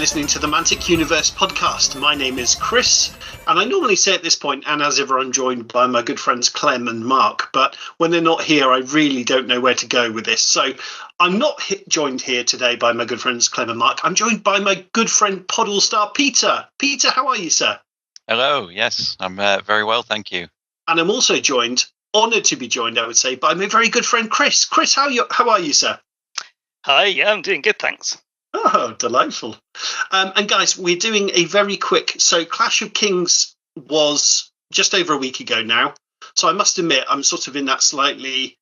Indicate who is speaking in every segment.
Speaker 1: listening to the Mantic Universe podcast. My name is Chris, and I normally say at this point, and as ever, I'm joined by my good friends Clem and Mark, but when they're not here, I really don't know where to go with this. So I'm not joined here today by my good friends Clem and Mark. I'm joined by my good friend Podall star Peter. Peter, how are you, sir?
Speaker 2: Hello, yes, I'm very well, thank you.
Speaker 1: And I'm also honoured to be joined, I would say, by my very good friend Chris. Chris, how are you, sir?
Speaker 3: Hi, yeah, I'm doing good, thanks.
Speaker 1: Oh, delightful. And guys, we're doing a very quick... So Clash of Kings was just over a week ago now. So I must admit, I'm sort of in that slightly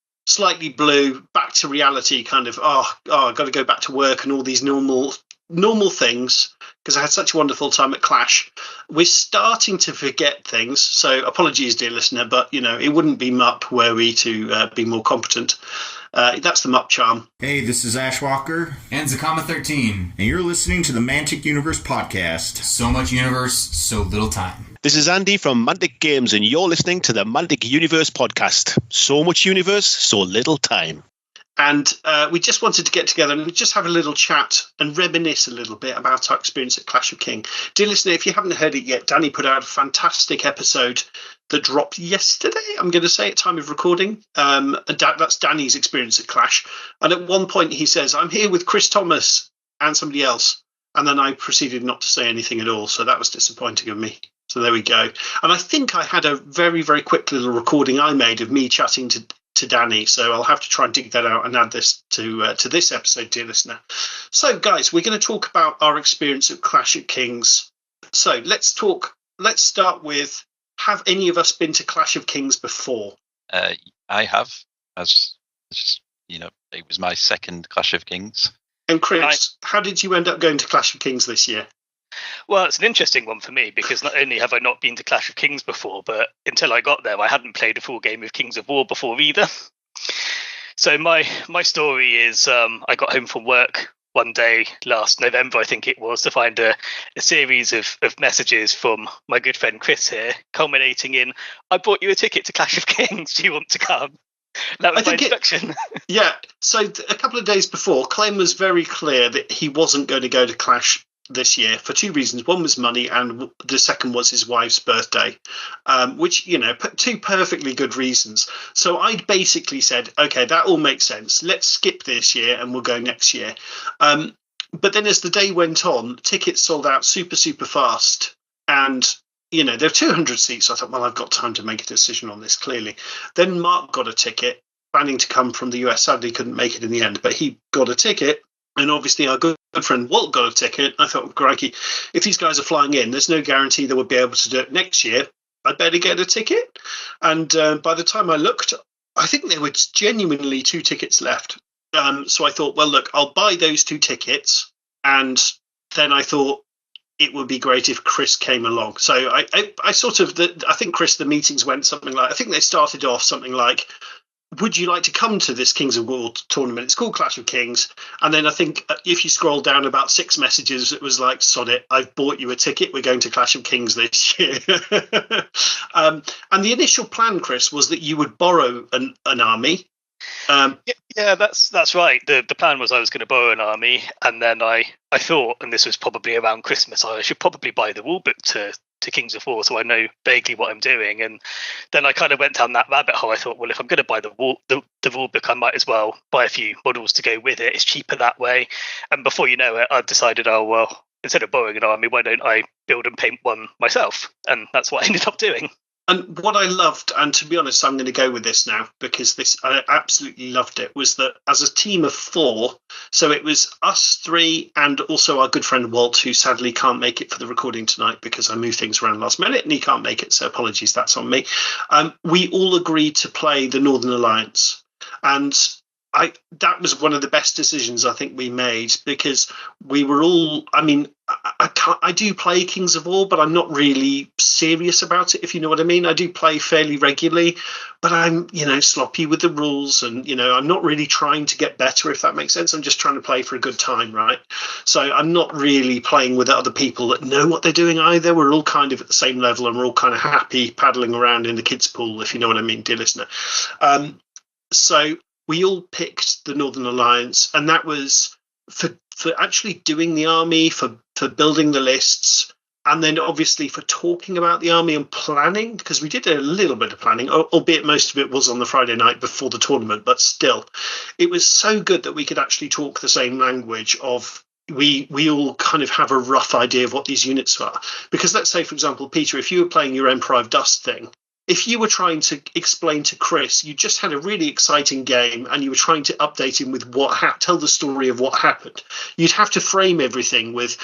Speaker 1: blue, back to reality kind of, I've got to go back to work and all these normal things, because I had such a wonderful time at Clash. We're starting to forget things. So apologies, dear listener, but, it wouldn't be MUP were we to be more competent. That's the MUP charm.
Speaker 4: Hey, this is Ash Walker.
Speaker 5: And Zakama13.
Speaker 4: And you're listening to the Mantic Universe podcast.
Speaker 5: So much universe, so little time.
Speaker 6: This is Andy from Mantic Games, and you're listening to the Mantic Universe podcast. So much universe, so little time.
Speaker 1: And we just wanted to get together and just have a little chat and reminisce a little bit about our experience at Clash of King. Dear listener, if you haven't heard it yet, Danny put out a fantastic episode that dropped yesterday, I'm going to say, at time of recording. And that's Danny's experience at Clash. And at one point he says, I'm here with Chris Thomas and somebody else. And then I proceeded not to say anything at all. So that was disappointing of me. So there we go. And I think I had a very, very quick little recording I made of me chatting to Danny. So I'll have to try and dig that out and add this to this episode, dear listener. So guys, we're going to talk about our experience at Clash of Kings. So let's start with, have any of us been to Clash of Kings before?
Speaker 2: I have, as it was my second Clash of Kings.
Speaker 1: And Chris, how did you end up going to Clash of Kings this year?
Speaker 3: Well, it's an interesting one for me, because not only have I not been to Clash of Kings before, but until I got there, I hadn't played a full game of Kings of War before either. So my story is, I got home from work one day last November, I think it was, to find a series of messages from my good friend Chris here, culminating in, I bought you a ticket to Clash of Kings. Do you want to come? That was my introduction.
Speaker 1: Yeah. So a couple of days before, Clem was very clear that he wasn't going to go to Clash this year for two reasons. One was money, and the second was his wife's birthday, which, two perfectly good reasons. So I basically said, okay, that all makes sense. Let's skip this year and we'll go next year. But then as the day went on, tickets sold out super, super fast. And, there were 200 seats. So I thought, well, I've got time to make a decision on this, clearly. Then Mark got a ticket, planning to come from the US. Sadly, couldn't make it in the end, but he got a ticket. And obviously our good friend Walt got a ticket. I thought, crikey, if these guys are flying in, there's no guarantee they would be able to do it next year. I'd better get a ticket. And by the time I looked, I think there were genuinely 2 tickets left. So I thought, well, look, I'll buy those 2 tickets. And then I thought it would be great if Chris came along. So I think, Chris, the meetings went something like, I think they started off something like, would you like to come to this Kings of War tournament? It's called Clash of Kings. And then I think if you scroll down about 6 messages, it was like, sod it, I've bought you a ticket. We're going to Clash of Kings this year. And the initial plan, Chris, was that you would borrow an army.
Speaker 3: Yeah, that's right. The plan was I was going to borrow an army. And then I thought, and this was probably around Christmas, I should probably buy the rulebook to Kings of War, so I know vaguely what I'm doing. And then I kind of went down that rabbit hole. I thought, well, if I'm going to buy the rule book, I might as well buy a few models to go with it. It's cheaper that way. And before you know it, I've decided, oh, well, instead of borrowing an army, why don't I build and paint one myself? And that's what I ended up doing.
Speaker 1: And what I loved, and to be honest, I'm going to go with this now because I absolutely loved it, was that as a team of 4, so it was us 3 and also our good friend Walt, who sadly can't make it for the recording tonight because I moved things around last minute and he can't make it. So apologies, that's on me. We all agreed to play the Northern Alliance. And that was one of the best decisions I think we made, because we were all, I do play Kings of War, but I'm not really serious about it, if you know what I mean. I do play fairly regularly, but I'm, sloppy with the rules, and, I'm not really trying to get better, if that makes sense. I'm just trying to play for a good time, right? So I'm not really playing with other people that know what they're doing either. We're all kind of at the same level, and we're all kind of happy paddling around in the kids' pool, if you know what I mean, dear listener. So we all picked the Northern Alliance, and that was for for actually doing the army, for building the lists, and then obviously for talking about the army and planning, because we did a little bit of planning, albeit most of it was on the Friday night before the tournament, but still, it was so good that we could actually talk the same language of we all kind of have a rough idea of what these units are. Because let's say, for example, Peter, if you were playing your Emperor of Dust thing, if you were trying to explain to Chris, you just had a really exciting game and you were trying to update him with tell the story of what happened, you'd have to frame everything with,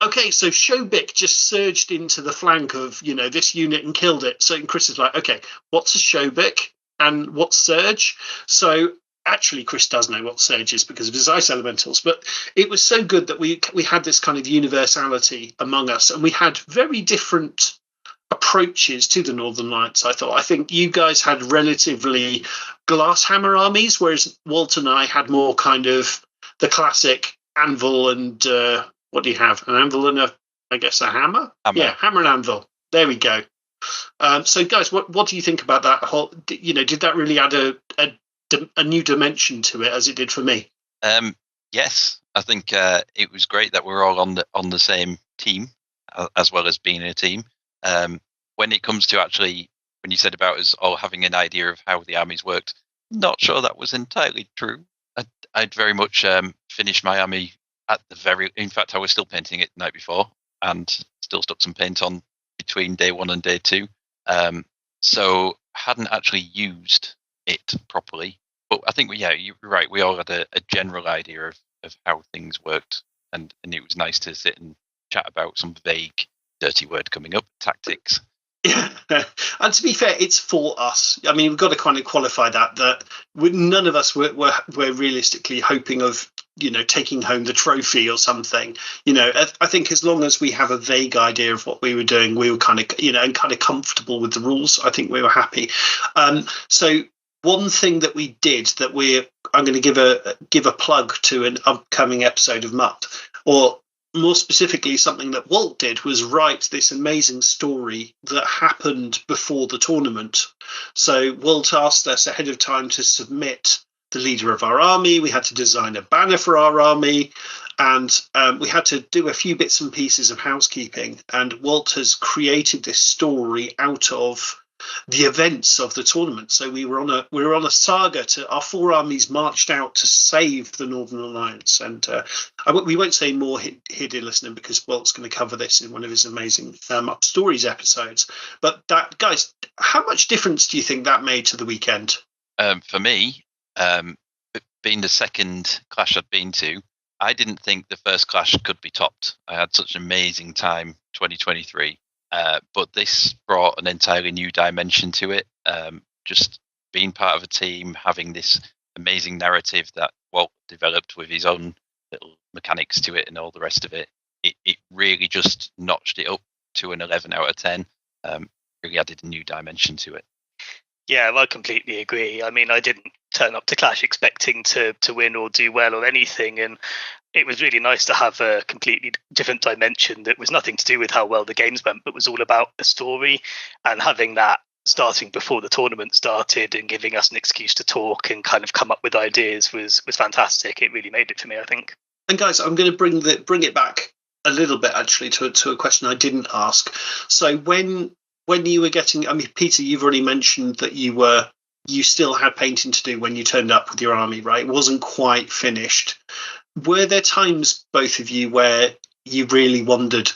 Speaker 1: okay, so Shobik just surged into the flank of, this unit and killed it. So Chris is like, okay, what's a Shobik and what's Surge? So actually, Chris does know what Surge is because of his ice elementals. But it was so good that we had this kind of universality among us, and we had very different approaches to the Northern Alliance. I think you guys had relatively glasshammer armies, whereas Walt and I had more kind of the classic anvil and what do you have? An anvil and a hammer? Yeah, hammer and anvil. There we go. So guys, what do you think about that whole? Did that really add a new dimension to it as it did for me?
Speaker 2: Yes, I think it was great that we're all on the same team, as well as being a team. When it comes to actually, when you said about us all having an idea of how the armies worked, not sure that was entirely true. I'd very much finished my army in fact, I was still painting it the night before and still stuck some paint on between day 1 and day 2. So hadn't actually used it properly. But I think, you're right. We all had a general idea of how things worked. And it was nice to sit and chat about some vague, dirty word coming up, tactics.
Speaker 1: Yeah, and to be fair, it's for us. I mean, we've got to kind of qualify that none of us were realistically hoping of taking home the trophy or something. I think as long as we have a vague idea of what we were doing, we were kind of and kind of comfortable with the rules. I think we were happy. So one thing that we did that I'm going to give a plug to an upcoming episode of MUP, or more specifically, something that Walt did was write this amazing story that happened before the tournament. So Walt asked us ahead of time to submit the leader of our army. We had to design a banner for our army, and we had to do a few bits and pieces of housekeeping. And Walt has created this story out of the events of the tournament. So we were on a saga. Our 4 armies marched out to save the Northern Alliance, and we won't say more here, dear listener, because Walt's going to cover this in one of his amazing Up Stories episodes. But that, guys, how much difference do you think that made to the weekend?
Speaker 2: For me, being the second clash I'd been to, I didn't think the first clash could be topped. I had such an amazing time 2023. But this brought an entirely new dimension to it. Just being part of a team, having this amazing narrative that Walt developed with his own little mechanics to it and all the rest of it, it really just notched it up to an 11 out of 10. Really added a new dimension to it.
Speaker 3: Yeah, I completely agree. I mean, I didn't turn up to Clash expecting to win or do well or anything, and it was really nice to have a completely different dimension that was nothing to do with how well the games went, but was all about a story. And having that starting before the tournament started and giving us an excuse to talk and kind of come up with ideas was fantastic. It really made it for me, I think.
Speaker 1: And guys, I'm going to bring it back a little bit actually to a question I didn't ask. So when you were getting, I mean, Peter, you've already mentioned that you still had painting to do when you turned up with your army, right? It wasn't quite finished. Were there times, both of you, where you really wondered,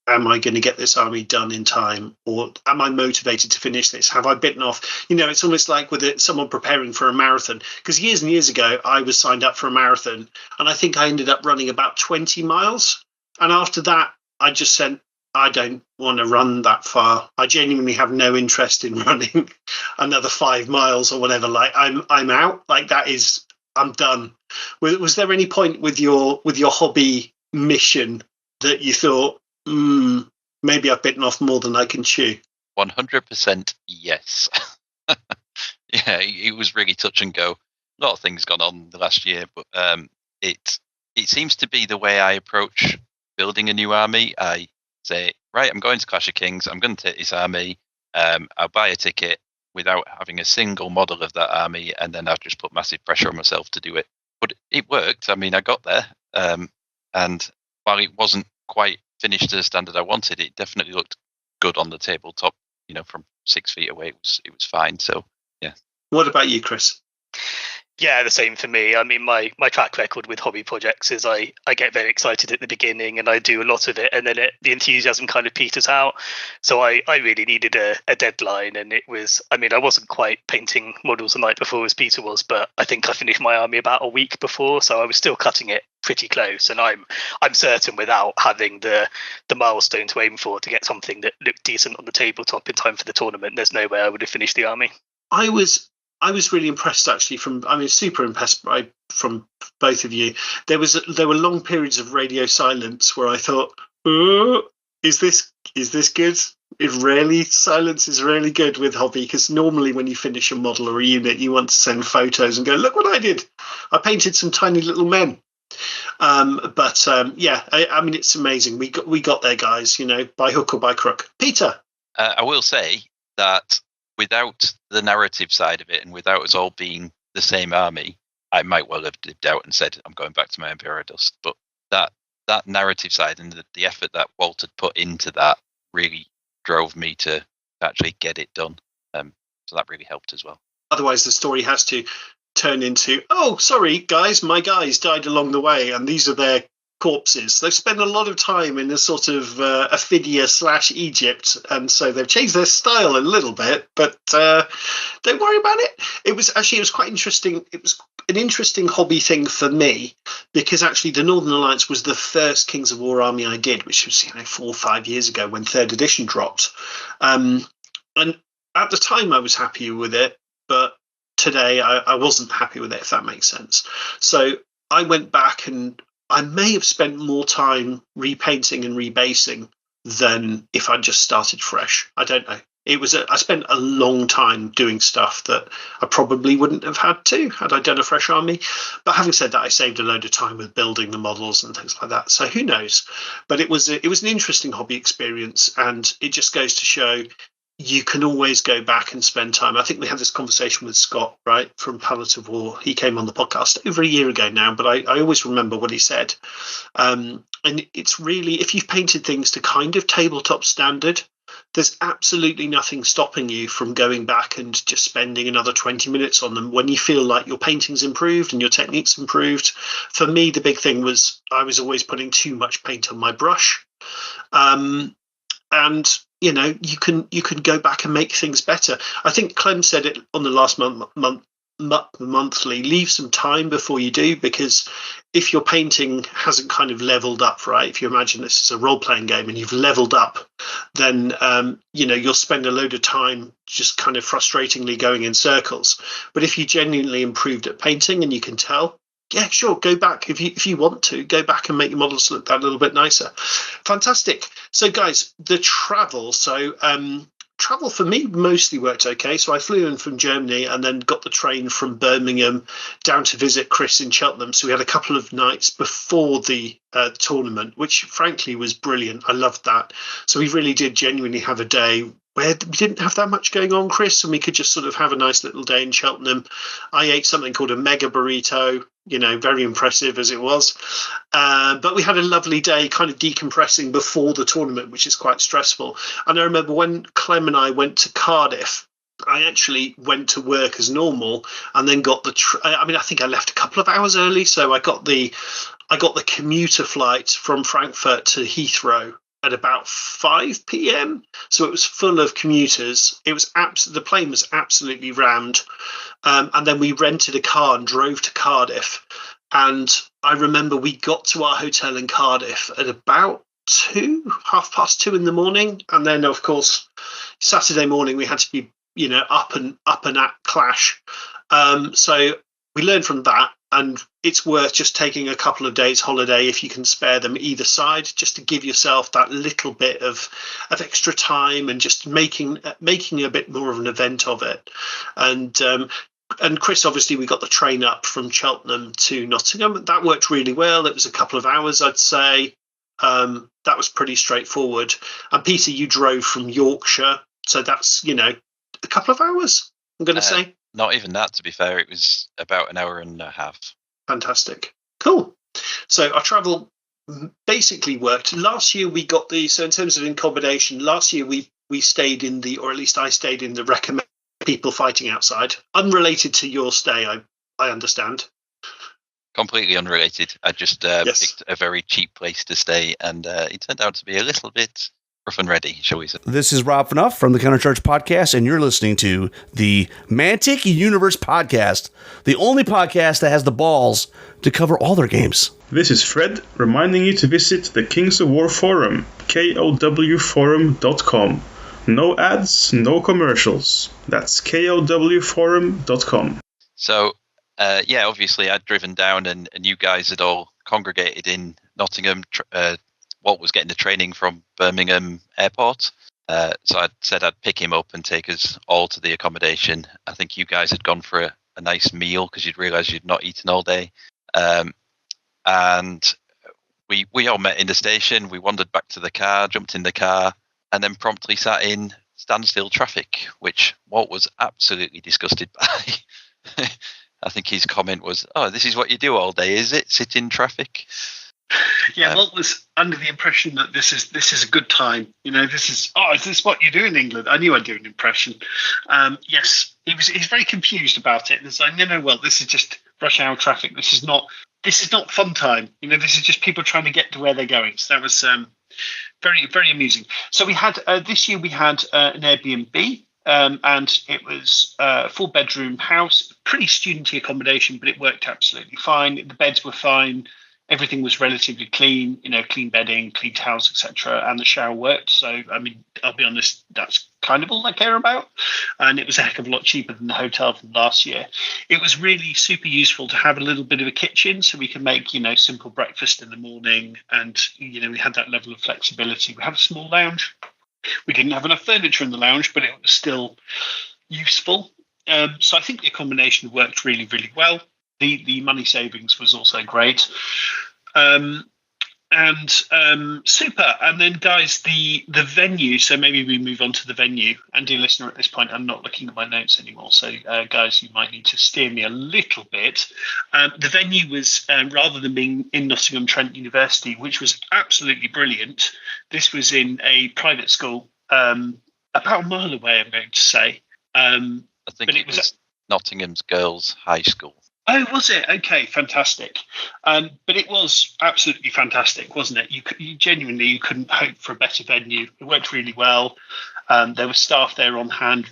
Speaker 1: am I going to get this army done in time? Or am I motivated to finish this? Have I bitten off? It's almost like with someone preparing for a marathon. Because years and years ago, I was signed up for a marathon, and I think I ended up running about 20 miles. And after that, I just said, I don't want to run that far. I genuinely have no interest in running another 5 miles or whatever. Like I'm out. Like that is, I'm done. Was there any point with your hobby mission that you thought, maybe I've bitten off more than I can chew?
Speaker 2: 100% yes. Yeah, it was really touch and go. A lot of things gone on the last year, but it seems to be the way I approach building a new army. I say, right, I'm going to Clash of Kings. I'm going to take this army. I'll buy a ticket without having a single model of that army, and then I've just put massive pressure on myself to do it. but it worked. I mean, I got there, and while it wasn't quite finished to the standard I wanted, it definitely looked good on the tabletop. From 6 feet away, it was fine. So yeah.
Speaker 1: What about you, Chris?
Speaker 3: Yeah, the same for me. I mean, my track record with hobby projects is I get very excited at the beginning and I do a lot of it, and then the enthusiasm kind of peters out. So I really needed a deadline, and it was, I mean, I wasn't quite painting models the night before as Peter was, but I think I finished my army about a week before, so I was still cutting it pretty close, and I'm certain without having the milestone to aim for to get something that looked decent on the tabletop in time for the tournament, there's no way I would have finished the army.
Speaker 1: I was really impressed, actually. Super impressed from both of you. There were long periods of radio silence where I thought, is this good? Silence is really good with hobby, because normally when you finish a model or a unit, you want to send photos and go, look what I did. I painted some tiny little men. I mean, it's amazing. We got there, guys. By hook or by crook. Peter,
Speaker 2: I will say that, without the narrative side of it, and without us all being the same army, I might well have dipped out and said, I'm going back to my Imperial Dust. But that narrative side and the effort that Walt had put into that really drove me to actually get it done. So that really helped as well.
Speaker 1: Otherwise, the story has to turn into, oh, sorry, guys, my guys died along the way, and these are their corpses. They've spent a lot of time in a sort of Aphidia/Egypt, and so they've changed their style a little bit, but don't worry about it. It was quite interesting. It was an interesting hobby thing for me, because actually the Northern Alliance was the first Kings of War army I did, which was 4 or 5 years ago when 3rd edition dropped, and at the time I was happy with it, but today I wasn't happy with it, if that makes sense. So I went back, and I may have spent more time repainting and rebasing than if I'd just started fresh. I don't know. I spent a long time doing stuff that I probably wouldn't have had I done a fresh army. But having said that, I saved a load of time with building the models and things like that. So who knows? But it was an interesting hobby experience, and it just goes to show you can always go back and spend time. I think we had this conversation with Scott, right, from Palette of War. He came on the podcast over a year ago now, but I always remember what he said. And it's really, if you've painted things to kind of tabletop standard, there's absolutely nothing stopping you from going back and just spending another 20 minutes on them when you feel like your painting's improved and your technique's improved. For me, the big thing was I was always putting too much paint on my brush. And you can go back and make things better. I think Clem said it on the last monthly, leave some time before you do, because if your painting hasn't kind of leveled up, right, if you imagine this is a role-playing game and you've leveled up, then you'll spend a load of time just kind of frustratingly going in circles. But if you genuinely improved at painting and you can tell, yeah, sure, go back. If you want to, go back and make your models look that little bit nicer. Fantastic. So, guys, the travel. So, travel for me mostly worked okay. So I flew in from Germany and then got the train from Birmingham down to visit Chris in Cheltenham. So we had a couple of nights before the tournament, which frankly was brilliant. I loved that. So we really did genuinely have a day where we didn't have that much going on, Chris, and we could just sort of have a nice little day in Cheltenham. I ate something called a mega burrito, very impressive as it was. But we had a lovely day kind of decompressing before the tournament, which is quite stressful. And I remember when Clem and I went to Cardiff, I actually went to work as normal and then got I think I left a couple of hours early. So I got the commuter flight from Frankfurt to Heathrow at about 5 p.m. So it was full of commuters. It was the plane was absolutely rammed. And then we rented a car and drove to Cardiff. And I remember we got to our hotel in Cardiff at about 2:30 in the morning. And then, of course, Saturday morning we had to be, up and at Clash. So we learned from that. And it's worth just taking a couple of days holiday if you can spare them either side, just to give yourself that little bit of extra time and just making a bit more of an event of it. And Chris, obviously, we got the train up from Cheltenham to Nottingham. That worked really well. It was a couple of hours, I'd say. That was pretty straightforward. And Peter, you drove from Yorkshire. So that's, a couple of hours, I'm going to say.
Speaker 2: Not even that, to be fair. It was about an hour and a half.
Speaker 1: Fantastic. Cool. So our travel basically worked. Last year we got so in terms of accommodation, last year we stayed in or at least I stayed in the recommend people fighting outside. Unrelated to your stay, I understand.
Speaker 2: Completely unrelated. I just picked a very cheap place to stay, and it turned out to be a little bit rough and ready, shall we say.
Speaker 7: This is Rob Fnuff from the Countercharge Podcast, and you're listening to the Mantic Universe Podcast, the only podcast that has the balls to cover all their games.
Speaker 8: This is Fred, reminding you to visit the Kings of War forum, kowforum.com. No ads, no commercials. That's kowforum.com.
Speaker 2: So, obviously I'd driven down and you guys had all congregated in Nottingham. Walt was getting the training from Birmingham Airport. So I said I'd pick him up and take us all to the accommodation. I think you guys had gone for a nice meal because you'd realised you'd not eaten all day. And we all met in the station. We wandered back to the car, jumped in the car, and then promptly sat in standstill traffic, which Walt was absolutely disgusted by. I think his comment was, "Oh, this is what you do all day, is it? Sit in traffic?"
Speaker 1: Yeah, Walt was under the impression that this is a good time. Is this what you do in England? I knew I'd do an impression. Yes, he's very confused about it. And it's like, no, well, this is just rush hour traffic. This is not fun time. This is just people trying to get to where they're going. So that was very, very amusing. So we had this year we had an Airbnb. And it was a 4-bedroom house, pretty studenty accommodation, but it worked absolutely fine. The beds were fine. Everything was relatively clean, clean bedding, clean towels, etc. And the shower worked. So, I'll be honest, that's kind of all I care about. And it was a heck of a lot cheaper than the hotel from last year. It was really super useful to have a little bit of a kitchen so we could make, simple breakfast in the morning. And, we had that level of flexibility. We had a small lounge. We didn't have enough furniture in the lounge, but it was still useful. So I think the accommodation worked really, really well. The money savings was also great. Super. And then, guys, the venue. So maybe we move on to the venue. And dear listener, at this point, I'm not looking at my notes anymore. So, guys, you might need to steer me a little bit. The venue was, rather than being in Nottingham Trent University, which was absolutely brilliant, this was in a private school about a mile away, I'm going to say.
Speaker 2: I think it was Nottingham's Girls' High School.
Speaker 1: Oh, was it? Okay, fantastic. But it was absolutely fantastic, wasn't it? You couldn't hope for a better venue. It worked really well. There was staff there on hand,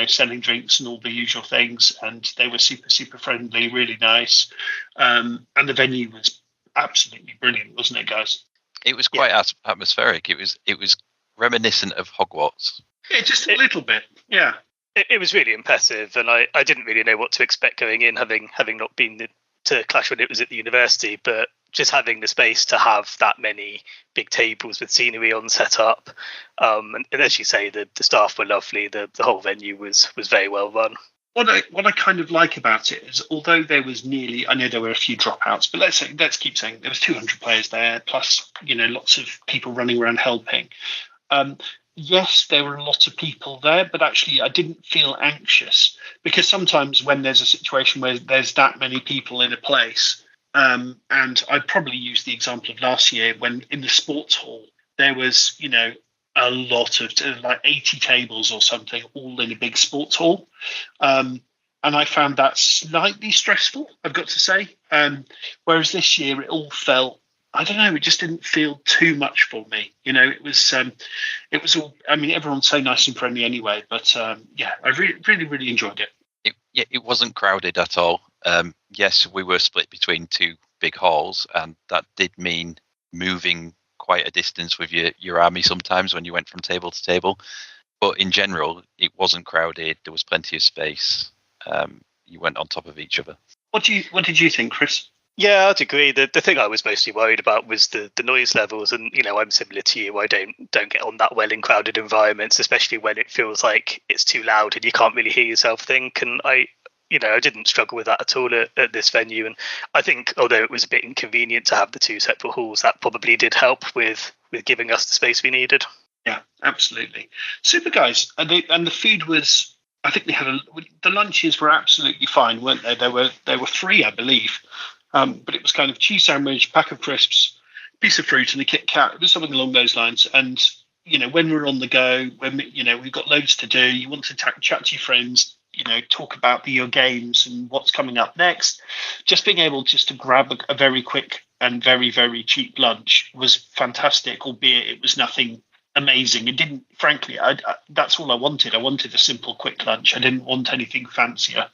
Speaker 1: selling drinks and all the usual things, and they were super, super friendly, really nice. And the venue was absolutely brilliant, wasn't it, guys?
Speaker 2: It was quite atmospheric. It was reminiscent of Hogwarts.
Speaker 1: Yeah, just a little bit. Yeah.
Speaker 3: It was really impressive, and I didn't really know what to expect going in, having not been to Clash when it was at the university, but just having the space to have that many big tables with scenery on set up. And as you say, the staff were lovely. The whole venue was very well run.
Speaker 1: What I kind of like about it is, although there was I know there were a few dropouts, but let's keep saying there was 200 players there, plus lots of people running around helping. Yes, there were a lot of people there, but actually I didn't feel anxious, because sometimes when there's a situation where there's that many people in a place, and I'd probably use the example of last year when in the sports hall there was, a lot of like 80 tables or something, all in a big sports hall. And I found that slightly stressful, I've got to say. Whereas this year it all felt, I don't know, it just didn't feel too much for me. It was all, everyone's so nice and friendly anyway, but I really, really, really enjoyed it.
Speaker 2: It wasn't crowded at all. Yes, we were split between two big halls, and that did mean moving quite a distance with your army sometimes when you went from table to table. But in general, it wasn't crowded. There was plenty of space. You went on top of each other.
Speaker 1: What did you think, Chris?
Speaker 3: Yeah, I'd agree. The thing I was mostly worried about was the noise levels, and I'm similar to you. I don't get on that well in crowded environments, especially when it feels like it's too loud and you can't really hear yourself think. And I didn't struggle with that at all at this venue. And I think, although it was a bit inconvenient to have the two separate halls, that probably did help with giving us the space we needed.
Speaker 1: Yeah, absolutely. Super, guys. And the food was, I think they had the lunches were absolutely fine, weren't they? They were free, I believe. But it was kind of cheese sandwich, pack of crisps, piece of fruit, and a Kit Kat. It was something along those lines. And when we're on the go, when we've got loads to do, you want to chat to your friends, talk about your games and what's coming up next. Just being able just to grab a very quick and very, very cheap lunch was fantastic, albeit it was nothing amazing. It didn't, frankly, that's all I wanted. I wanted a simple, quick lunch. I didn't want anything fancier.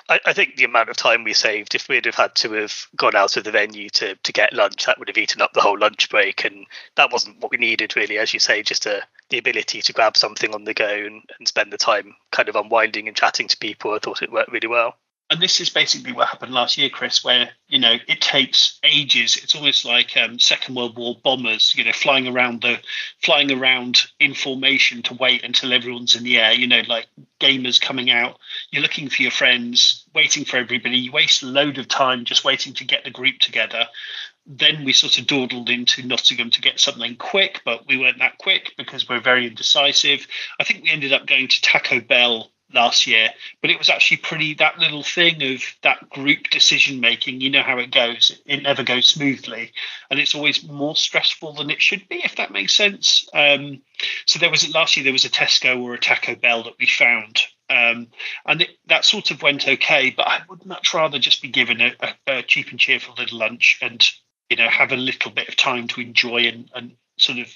Speaker 3: I think the amount of time we saved, if we'd have had to have gone out of the venue to get lunch, that would have eaten up the whole lunch break. And that wasn't what we needed, really, as you say, just the ability to grab something on the go and spend the time kind of unwinding and chatting to people. I thought it worked really well.
Speaker 1: And this is basically what happened last year, Chris, where, it takes ages. It's almost like Second World War bombers, flying around in formation to wait until everyone's in the air, like gamers coming out. You're looking for your friends, waiting for everybody. You waste a load of time just waiting to get the group together. Then we sort of dawdled into Nottingham to get something quick, but we weren't that quick because we're very indecisive. I think we ended up going to Taco Bell last year, but it was actually that little thing of that group decision making. You know how it goes. It never goes smoothly, and it's always more stressful than it should be, if that makes sense. So last year there was a Tesco or a Taco Bell that we found, and that sort of went okay, but I would much rather just be given a cheap and cheerful little lunch and have a little bit of time to enjoy and sort of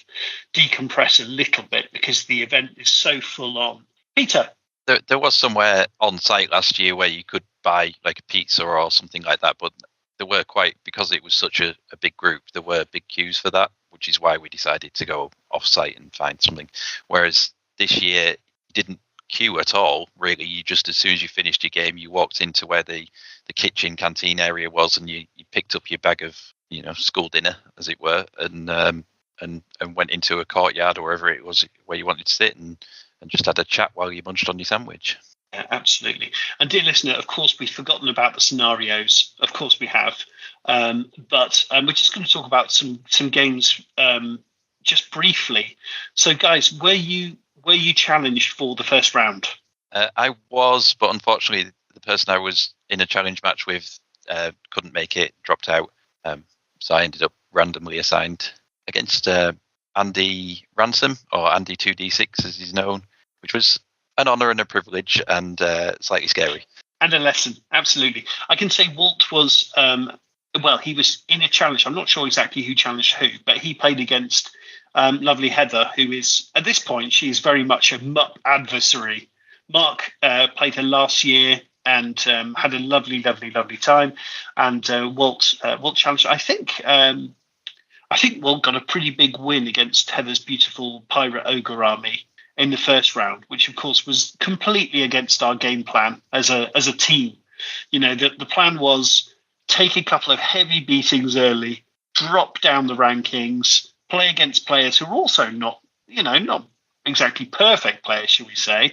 Speaker 1: decompress a little bit, because the event is so full on. Peter?
Speaker 2: There was somewhere on site last year where you could buy like a pizza or something like that, but there were because it was such a big group, there were big queues for that, which is why we decided to go off site and find something. Whereas this year, you didn't queue at all, really. You just, as soon as you finished your game, you walked into where the kitchen canteen area was, and you picked up your bag of school dinner, as it were, and went into a courtyard or wherever it was where you wanted to sit and just had a chat while you munched on your sandwich.
Speaker 1: Yeah, absolutely. And dear listener, of course, we've forgotten about the scenarios. Of course we have. But we're just going to talk about some games just briefly. So, guys, were you challenged for the first round?
Speaker 2: I was, but unfortunately, the person I was in a challenge match with couldn't make it, dropped out. So I ended up randomly assigned against Andy Ransom, or Andy 2D6 as he's known, which was an honour and a privilege, and slightly scary.
Speaker 1: And a lesson, absolutely. I can say Walt was, he was in a challenge. I'm not sure exactly who challenged who, but he played against lovely Heather, who is, at this point, she is very much a MUP adversary. Mark played her last year and had a lovely, lovely, lovely time. And Walt challenged, I think Walt got a pretty big win against Heather's beautiful Pirate Ogre army in the first round, which of course was completely against our game plan as a team. The plan was take a couple of heavy beatings early, drop down the rankings, play against players who are also not exactly perfect players, shall we say,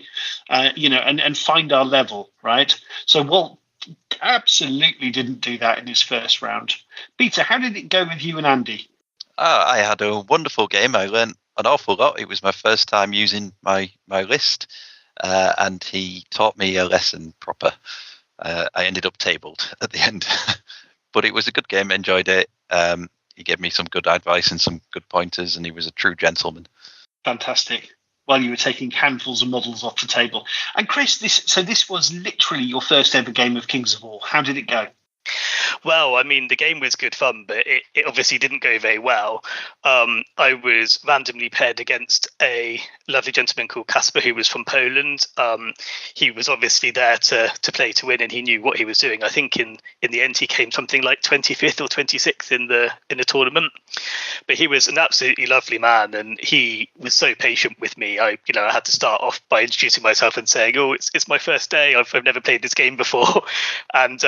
Speaker 1: and find our level, right? So Walt absolutely didn't do that in his first round. Peter, how did it go with you and Andy?
Speaker 2: I had a wonderful game. I learned an awful lot. It was my first time using my list, and he taught me a lesson proper. I ended up tabled at the end, but it was a good game. Enjoyed it. He gave me some good advice and some good pointers, and he was a true gentleman.
Speaker 1: Fantastic. While you were taking handfuls of models off the table. And Chris, this was literally your first ever game of Kings of War. How did it go?
Speaker 3: Well, I mean, the game was good fun, but it obviously didn't go very well. I was randomly paired against a lovely gentleman called Casper, who was from Poland. He was obviously there to play to win, and he knew what he was doing. I think in the end, he came something like 25th or 26th in the tournament. But he was an absolutely lovely man, and he was so patient with me. I had to start off by introducing myself and saying, "Oh, it's my first day. I've never played this game before," and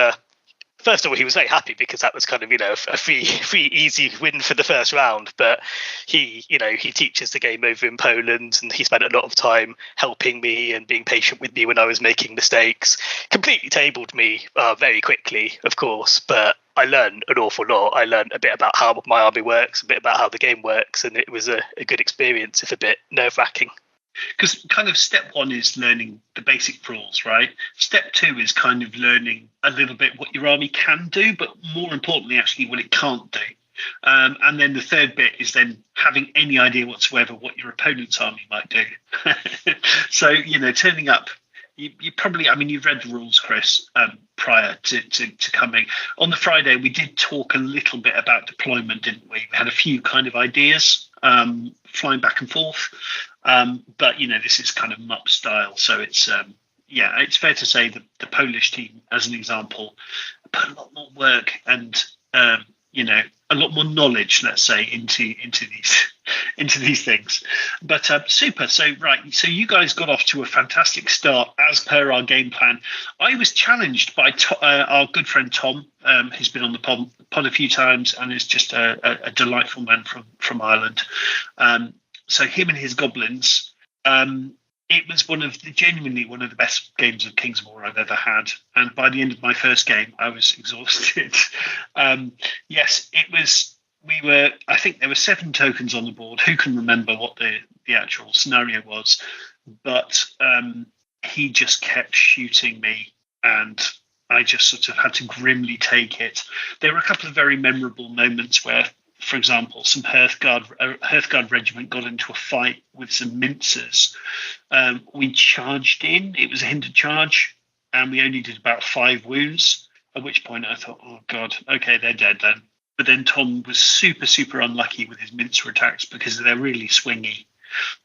Speaker 3: first of all, he was very happy because that was kind of, a free, easy win for the first round. But he teaches the game over in Poland, and he spent a lot of time helping me and being patient with me when I was making mistakes. Completely tabled me very quickly, of course, but I learned an awful lot. I learned a bit about how my army works, a bit about how the game works, and it was a good experience, if a bit nerve-wracking.
Speaker 1: because kind of step one is learning the basic rules, right? Step two is kind of learning a little bit what your army can do, but more importantly, actually, what it can't do. And then the third bit is then having any idea whatsoever what your opponent's army might do. So, turning up, you probably, you've read the rules, Chris, prior to coming. On the Friday, we did talk a little bit about deployment, didn't we? We had a few kind of ideas flying back and forth. But, this is kind of MUP style. So it's, it's fair to say that the Polish team, as an example, put a lot more work and, a lot more knowledge, let's say, into these things. But super. So you guys got off to a fantastic start as per our game plan. I was challenged by our good friend Tom, who's been on the pod a few times and is just a delightful man from Ireland. So him and his goblins. It was genuinely one of the best games of Kings of War I've ever had. And by the end of my first game, I was exhausted. Yes, it was. I think there were 7 tokens on the board. Who can remember what the actual scenario was? But he just kept shooting me, and I just sort of had to grimly take it. There were a couple of very memorable moments where, for example, some Hearthguard regiment got into a fight with some mincers. We charged in. It was a hindered charge, and we only did about 5 wounds, at which point I thought, oh, God, okay, they're dead then. But then Tom was super, super unlucky with his mincer attacks because they're really swingy.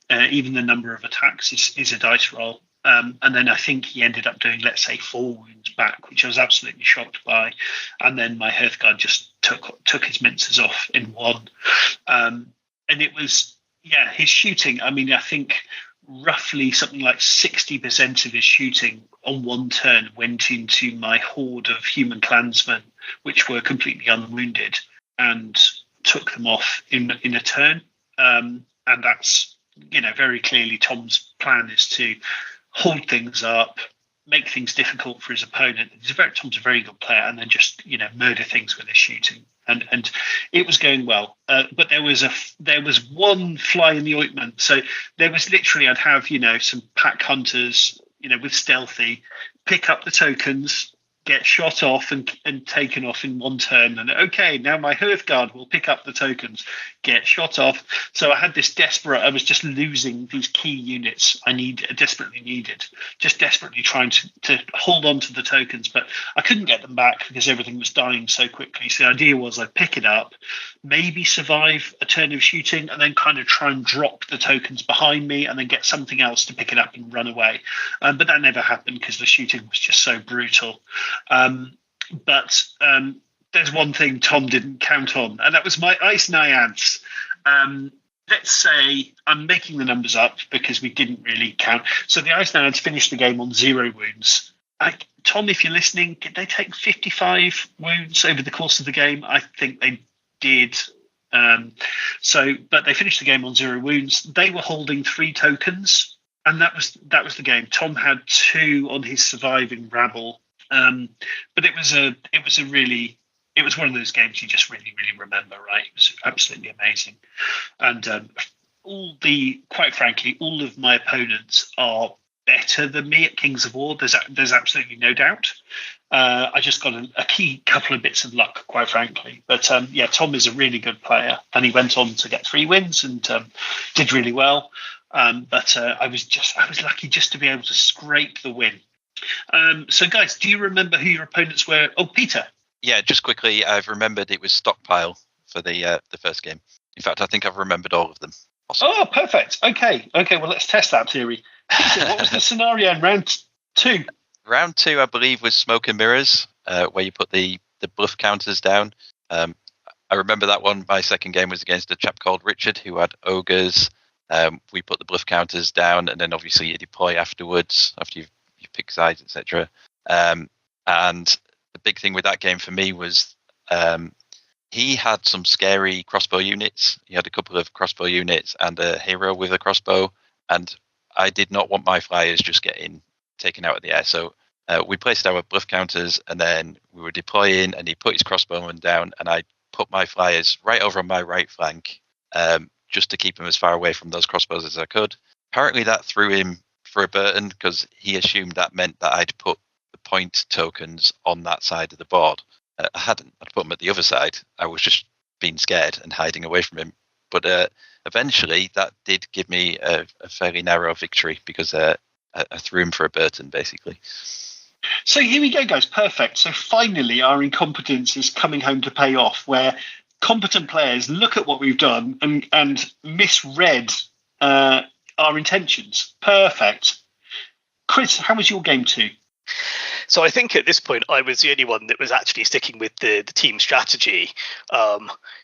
Speaker 1: Even the number of attacks is a dice roll. And then I think he ended up doing, let's say, 4 wounds back, which I was absolutely shocked by. And then my Hearthguard just took his mincers off in 1. And it was, his shooting. I think roughly something like 60% of his shooting on 1 turn went into my horde of human clansmen, which were completely unwounded, and took them off in a turn. And that's, very clearly Tom's plan is to hold things up, make things difficult for his opponent. Tom's a very good player, and then just murder things with his shooting. And it was going well, but there was one fly in the ointment. So there was literally, I'd have some pack hunters with stealthy, pick up the tokens, get shot off and taken off in 1 turn, and okay, now my Hearthguard will pick up the tokens, get shot off. So I had this I was just losing these key units I desperately needed, just desperately trying to hold on to the tokens, but I couldn't get them back because everything was dying so quickly. So the idea was I'd pick it up, maybe survive a turn of shooting, and then kind of try and drop the tokens behind me and then get something else to pick it up and run away. But that never happened because the shooting was just so brutal. But there's one thing Tom didn't count on, and that was my Ice Naiads. Let's say I'm making the numbers up because we didn't really count. So the Ice Naiads finished the game on 0 wounds. Tom, if you're listening, did they take 55 wounds over the course of the game? I think they did. But they finished the game on 0 wounds. They were holding 3 tokens, and that was the game. Tom had 2 on his surviving rabble. But it was one of those games you just really, really remember, right? It was absolutely amazing. And quite frankly, all of my opponents are better than me at Kings of War. There's absolutely no doubt. I just got a key couple of bits of luck, quite frankly. But Tom is a really good player, and he went on to get 3 wins and did really well. But I was lucky just to be able to scrape the win. So guys, do you remember who your opponents were? Oh, Peter.
Speaker 2: Yeah, just quickly, I've remembered it was Stockpile for the first game. In fact, I think I've remembered all of them. Awesome.
Speaker 1: Oh, perfect. Okay, well, let's test that theory. Peter, what was the scenario in round 2?
Speaker 2: Round 2, I believe, was Smoke and Mirrors, where you put the bluff counters down. I remember that one. My second game was against a chap called Richard who had ogres. We put the bluff counters down, and then obviously you deploy afterwards after you pick sides, etc. And the big thing with that game for me was he had some scary crossbow units. He had a couple of crossbow units and a hero with a crossbow, and I did not want my flyers just getting taken out of the air. So we placed our bluff counters, and then we were deploying, and he put his crossbowman down, and I put my flyers right over on my right flank just to keep him as far away from those crossbows as I could. apparently that threw him for a Burton because he assumed that meant that I'd put the point tokens on that side of the board. I hadn't. I'd put them at the other side. I was just being scared and hiding away from him. But eventually that did give me a fairly narrow victory because I threw him for a Burton, basically.
Speaker 1: So here we go, guys. Perfect. So finally our incompetence is coming home to pay off, where competent players look at what we've done and misread our intentions. Perfect. Chris, how was your game 2?
Speaker 3: So I think at this point I was the only one that was actually sticking with the team strategy.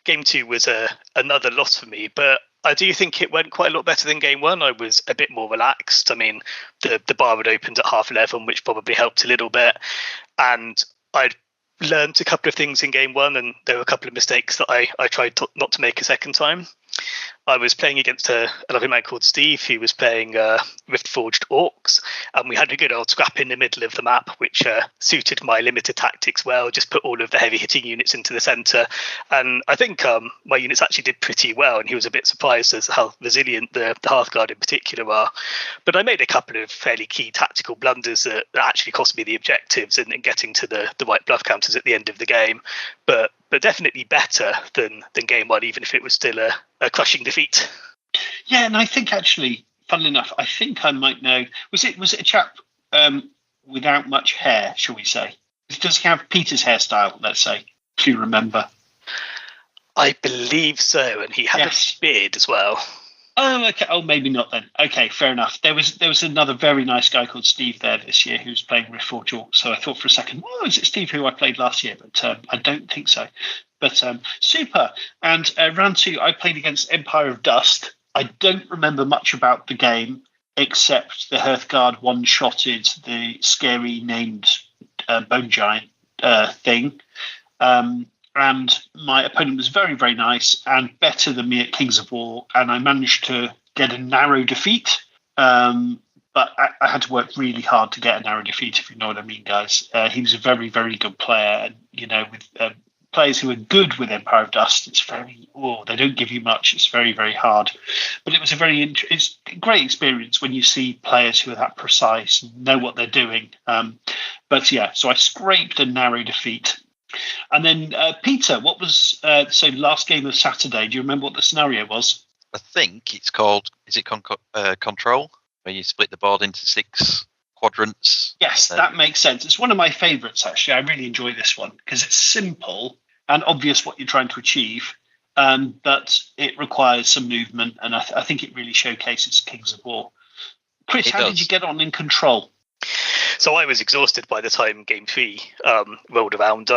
Speaker 3: Game 2 was another loss for me, but I do think it went quite a lot better than game 1. I was a bit more relaxed. I mean, the bar had opened at 11:30, which probably helped a little bit. And I'd learned a couple of things in game 1, and there were a couple of mistakes that I tried not to make a second time. I was playing against a lovely man called Steve, who was playing Rift-Forged Orcs, and we had a good old scrap in the middle of the map, which suited my limited tactics well. Just put all of the heavy-hitting units into the centre, and I think my units actually did pretty well, and he was a bit surprised as how resilient the Hearthguard in particular are. But I made a couple of fairly key tactical blunders that actually cost me the objectives and getting to the right bluff counters at the end of the game. But definitely better than game 1, even if it was still a crushing defeat.
Speaker 1: Yeah, and I think actually, funnily enough, I think I might know. Was it a chap without much hair, shall we say? Does he have Peter's hairstyle, let's say? Do you remember?
Speaker 3: I believe so, and he had a beard as well.
Speaker 1: Oh, okay. Oh, maybe not then. Okay, fair enough. There was another very nice guy called Steve there this year who was playing Rift-Forged Orcs. So I thought for a second, oh, is it Steve who I played last year? But I don't think so. But super. And round 2, I played against Empire of Dust. I don't remember much about the game except the Hearthguard one-shotted the scary named Bone Giant thing. And my opponent was very, very nice and better than me at Kings of War, and I managed to get a narrow defeat. But I had to work really hard to get a narrow defeat, if you know what I mean, guys. He was a very, very good player, and with players who are good with Empire of Dust, it's they don't give you much. It's very, very hard. But it was it's a great experience when you see players who are that precise and know what they're doing. But yeah, so I scraped a narrow defeat. And then, Peter, what was last game of Saturday? Do you remember what the scenario was?
Speaker 2: I think it's called, is it Control, where you split the board into 6 quadrants?
Speaker 1: Yes, that makes sense. It's one of my favourites, actually. I really enjoy this one because it's simple and obvious what you're trying to achieve, but it requires some movement, and I think it really showcases Kings of War. Chris, how did you get on in Control?
Speaker 3: So I was exhausted by the time game 3 rolled around.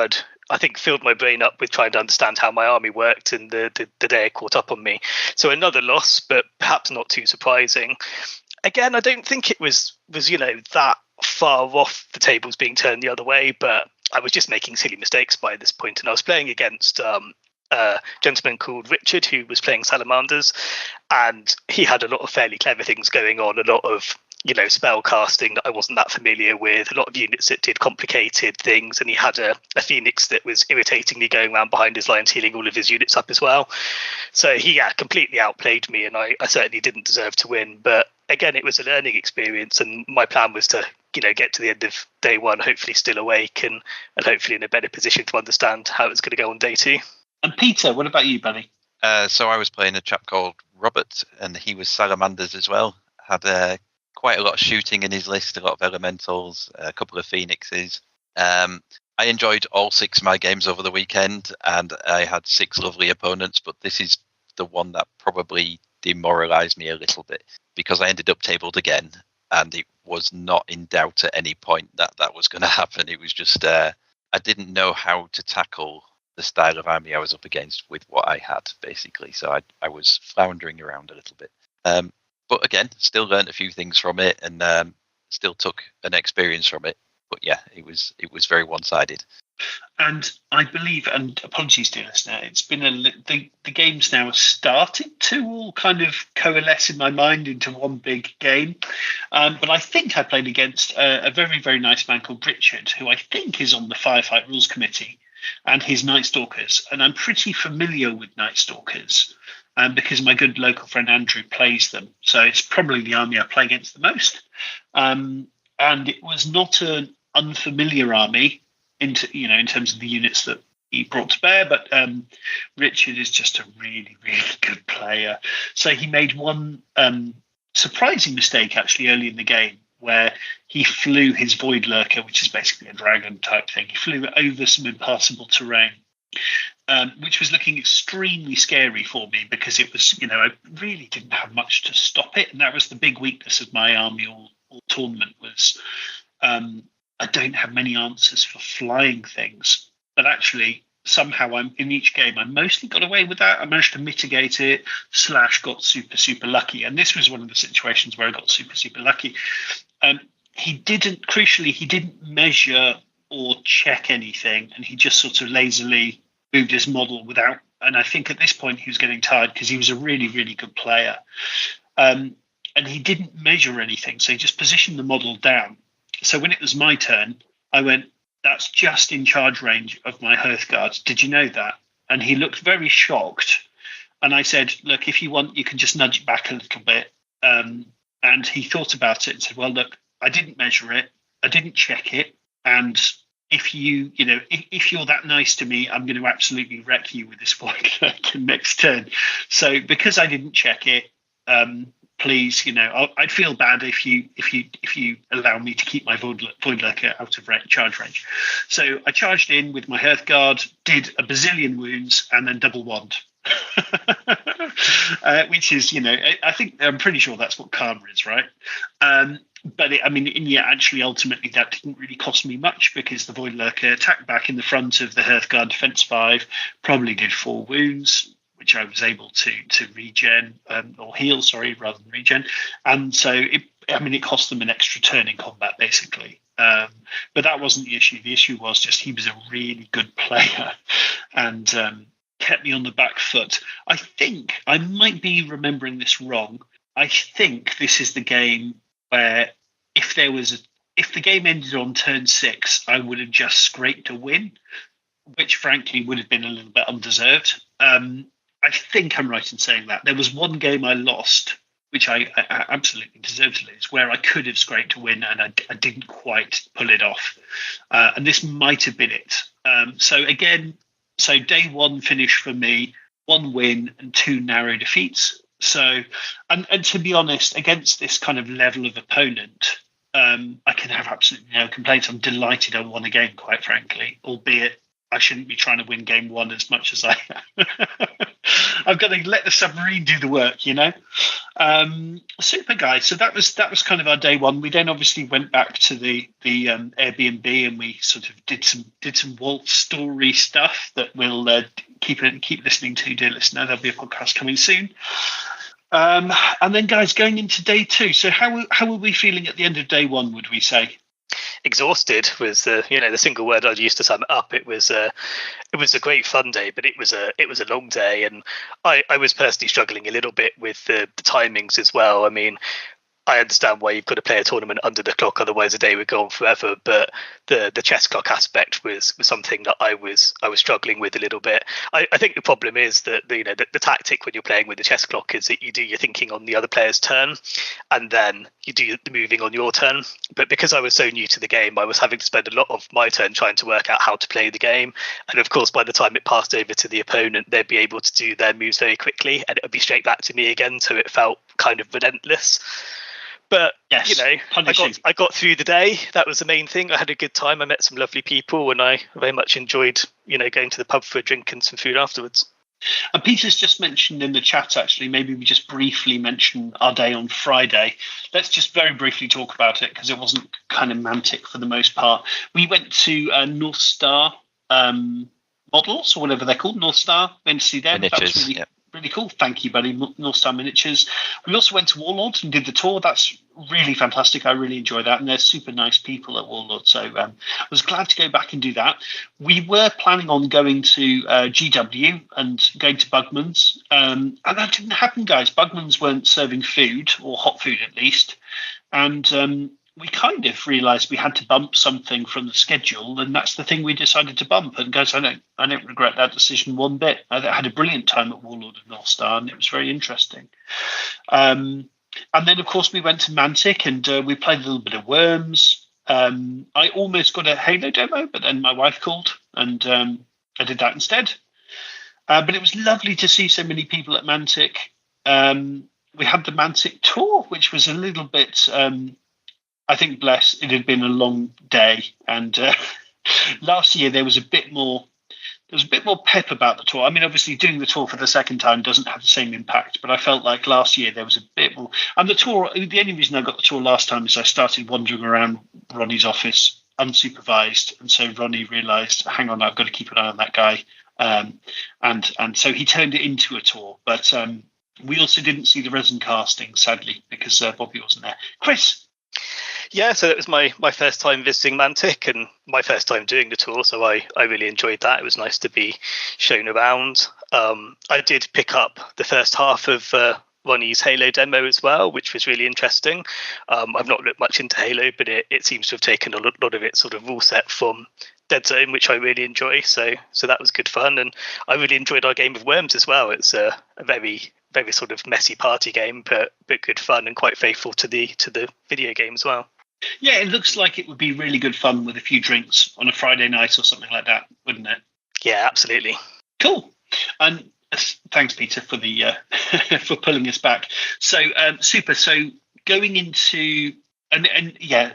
Speaker 3: I think filled my brain up with trying to understand how my army worked, and the day caught up on me. So another loss, but perhaps not too surprising. Again, I don't think it was that far off the tables being turned the other way, but I was just making silly mistakes by this point, and I was playing against a gentleman called Richard who was playing Salamanders, and he had a lot of fairly clever things going on, a lot of spell casting that I wasn't that familiar with, a lot of units that did complicated things, and he had a Phoenix that was irritatingly going around behind his lines, healing all of his units up as well. So he completely outplayed me, and I certainly didn't deserve to win. But again, it was a learning experience, and my plan was to get to the end of day 1, hopefully still awake and hopefully in a better position to understand how it was going to go on day 2.
Speaker 1: And Peter, what about you, buddy?
Speaker 2: So I was playing a chap called Robert, and he was Salamanders as well. Had quite a lot of shooting in his list, a lot of elementals, a couple of phoenixes. I enjoyed all 6 of my games over the weekend, and I had 6 lovely opponents, but this is the one that probably demoralized me a little bit because I ended up tabled again, and it was not in doubt at any point that was going to happen. It was just I didn't know how to tackle the style of army I was up against with what I had, basically. So I was floundering around a little bit. But again, still learned a few things from it, and still took an experience from it. But yeah, it was very one-sided.
Speaker 1: And I believe, and apologies to listener, it's been the games now have started to all kind of coalesce in my mind into one big game. But I think I played against a very, very nice man called Richard, who I think is on the Firefight Rules Committee, and his Night Stalkers. And I'm pretty familiar with Night Stalkers. because my good local friend Andrew plays them. So it's probably the army I play against the most. And it was not an unfamiliar army in terms of the units that he brought to bear, but Richard is just a really, really good player. So he made one surprising mistake actually early in the game, where he flew his Void Lurker, which is basically a dragon type thing. He flew it over some impassable terrain, which was looking extremely scary for me because it was, I really didn't have much to stop it. And that was the big weakness of my army all tournament was I don't have many answers for flying things. But actually, somehow in each game, I mostly got away with that. I managed to mitigate it, / got super, super lucky. And this was one of the situations where I got super, super lucky. He didn't measure or check anything, and he just sort of lazily moved his model without. And I think at this point he was getting tired because he was a really, really good player. And he didn't measure anything, so he just positioned the model down. So when it was my turn, I went, that's just in charge range of my Hearthguard. Did you know that? And he looked very shocked. And I said, look, if you want, you can just nudge it back a little bit. And he thought about it and said, well, look, I didn't measure it. I didn't check it. And if if you're that nice to me, I'm going to absolutely wreck you with this Void Lurker next turn. So because I didn't check it, please, I'd feel bad if you allow me to keep my Void Lurker out of charge range. So I charged in with my Hearthguard, did a bazillion wounds, and then double wand. Which is, I'm pretty sure that's what karma is, right? But actually, ultimately, that didn't really cost me much because the Void Lurker attacked back in the front of the Hearthguard, defense 5, probably did 4 wounds, which I was able to regen or heal, rather than regen. And so it cost them an extra turn in combat, basically. But that wasn't the issue. The issue was just he was a really good player and kept me on the back foot. I think I might be remembering this wrong. I think this is the game where if the game ended on turn 6, I would have just scraped a win, which frankly would have been a little bit undeserved. I think I'm right in saying that. There was one game I lost, which I absolutely deserved to lose, where I could have scraped a win and I didn't quite pull it off. And this might have been it. So day 1 finish for me, 1 win and 2 narrow defeats. So, and to be honest, against this kind of level of opponent, I can have absolutely no complaints. I'm delighted I won a game, quite frankly, albeit I shouldn't be trying to win game 1 as much as I am. I've got to let the submarine do the work, Super, guys. So that was kind of our day 1. We then obviously went back to the Airbnb and we sort of did some Walt story stuff that we'll keep listening to, dear listener. There'll be a podcast coming soon. And then, guys, going into day 2. So how were we feeling at the end of day 1? Would we say?
Speaker 3: Exhausted was the single word I'd use to sum it up. It was a great fun day, but it was a long day, and I was personally struggling a little bit with the timings as well. I mean, I understand why you've got to play a tournament under the clock, otherwise the day would go on forever. But the chess clock aspect was something that I was struggling with a little bit. I think the problem is that the tactic when you're playing with the chess clock is that you do your thinking on the other player's turn, and then you do the moving on your turn. But because I was so new to the game, I was having to spend a lot of my turn trying to work out how to play the game. And of course, by the time it passed over to the opponent, they'd be able to do their moves very quickly, and it would be straight back to me again. So it felt kind of relentless. But,
Speaker 1: yes,
Speaker 3: I got through the day. That was the main thing. I had a good time. I met some lovely people, and I very much enjoyed, going to the pub for a drink and some food afterwards.
Speaker 1: And Peter's just mentioned in the chat, actually, maybe we just briefly mention our day on Friday. Let's just very briefly talk about it because it wasn't kind of Mantic for the most part. We went to North Star models, or whatever they're called, North Star. Went to see them. That was really cool. Thank you, buddy. North Star Miniatures. We also went to Warlord and did the tour. That's really fantastic. I really enjoyed that. And they're super nice people at Warlord. So I was glad to go back and do that. We were planning on going to GW and going to Bugman's. And that didn't happen, guys. Bugman's weren't serving food, or hot food at least. And we kind of realised we had to bump something from the schedule, and that's the thing we decided to bump. And guys, I don't regret that decision one bit. I had a brilliant time at Warlord of North Star, and it was very interesting. And then, of course, we went to Mantic, and we played a little bit of Worms. I almost got a Halo demo, but then my wife called, and I did that instead. But it was lovely to see so many people at Mantic. We had the Mantic tour, which was a little bit, I think, bless. It had been a long day, and last year there was a bit more pep about the tour. I mean, obviously, doing the tour for the second time doesn't have the same impact, but I felt like last year there was a bit more. And the tour, the only reason I got the tour last time is I started wandering around Ronnie's office unsupervised, and so Ronnie realised, hang on, I've got to keep an eye on that guy, and so he turned it into a tour. But we also didn't see the resin casting, sadly, because Bobby wasn't there. Chris.
Speaker 3: Yeah, so it was my first time visiting Mantic and my first time doing the tour, so I really enjoyed that. It was nice to be shown around. I did pick up the first half of Ronnie's Halo demo as well, which was really interesting. I've not looked much into Halo, but it seems to have taken a lot of its sort of rule set from Dead Zone, which I really enjoy. So that was good fun, and I really enjoyed our game of Worms as well. It's a very sort of messy party game, but good fun and quite faithful to the video game as well.
Speaker 1: Yeah, it looks like it would be really good fun with a few drinks on a Friday night or something like that, wouldn't it?
Speaker 3: Yeah, absolutely. Cool.
Speaker 1: And thanks, Peter, for the for pulling us back. So super. So going into and yeah.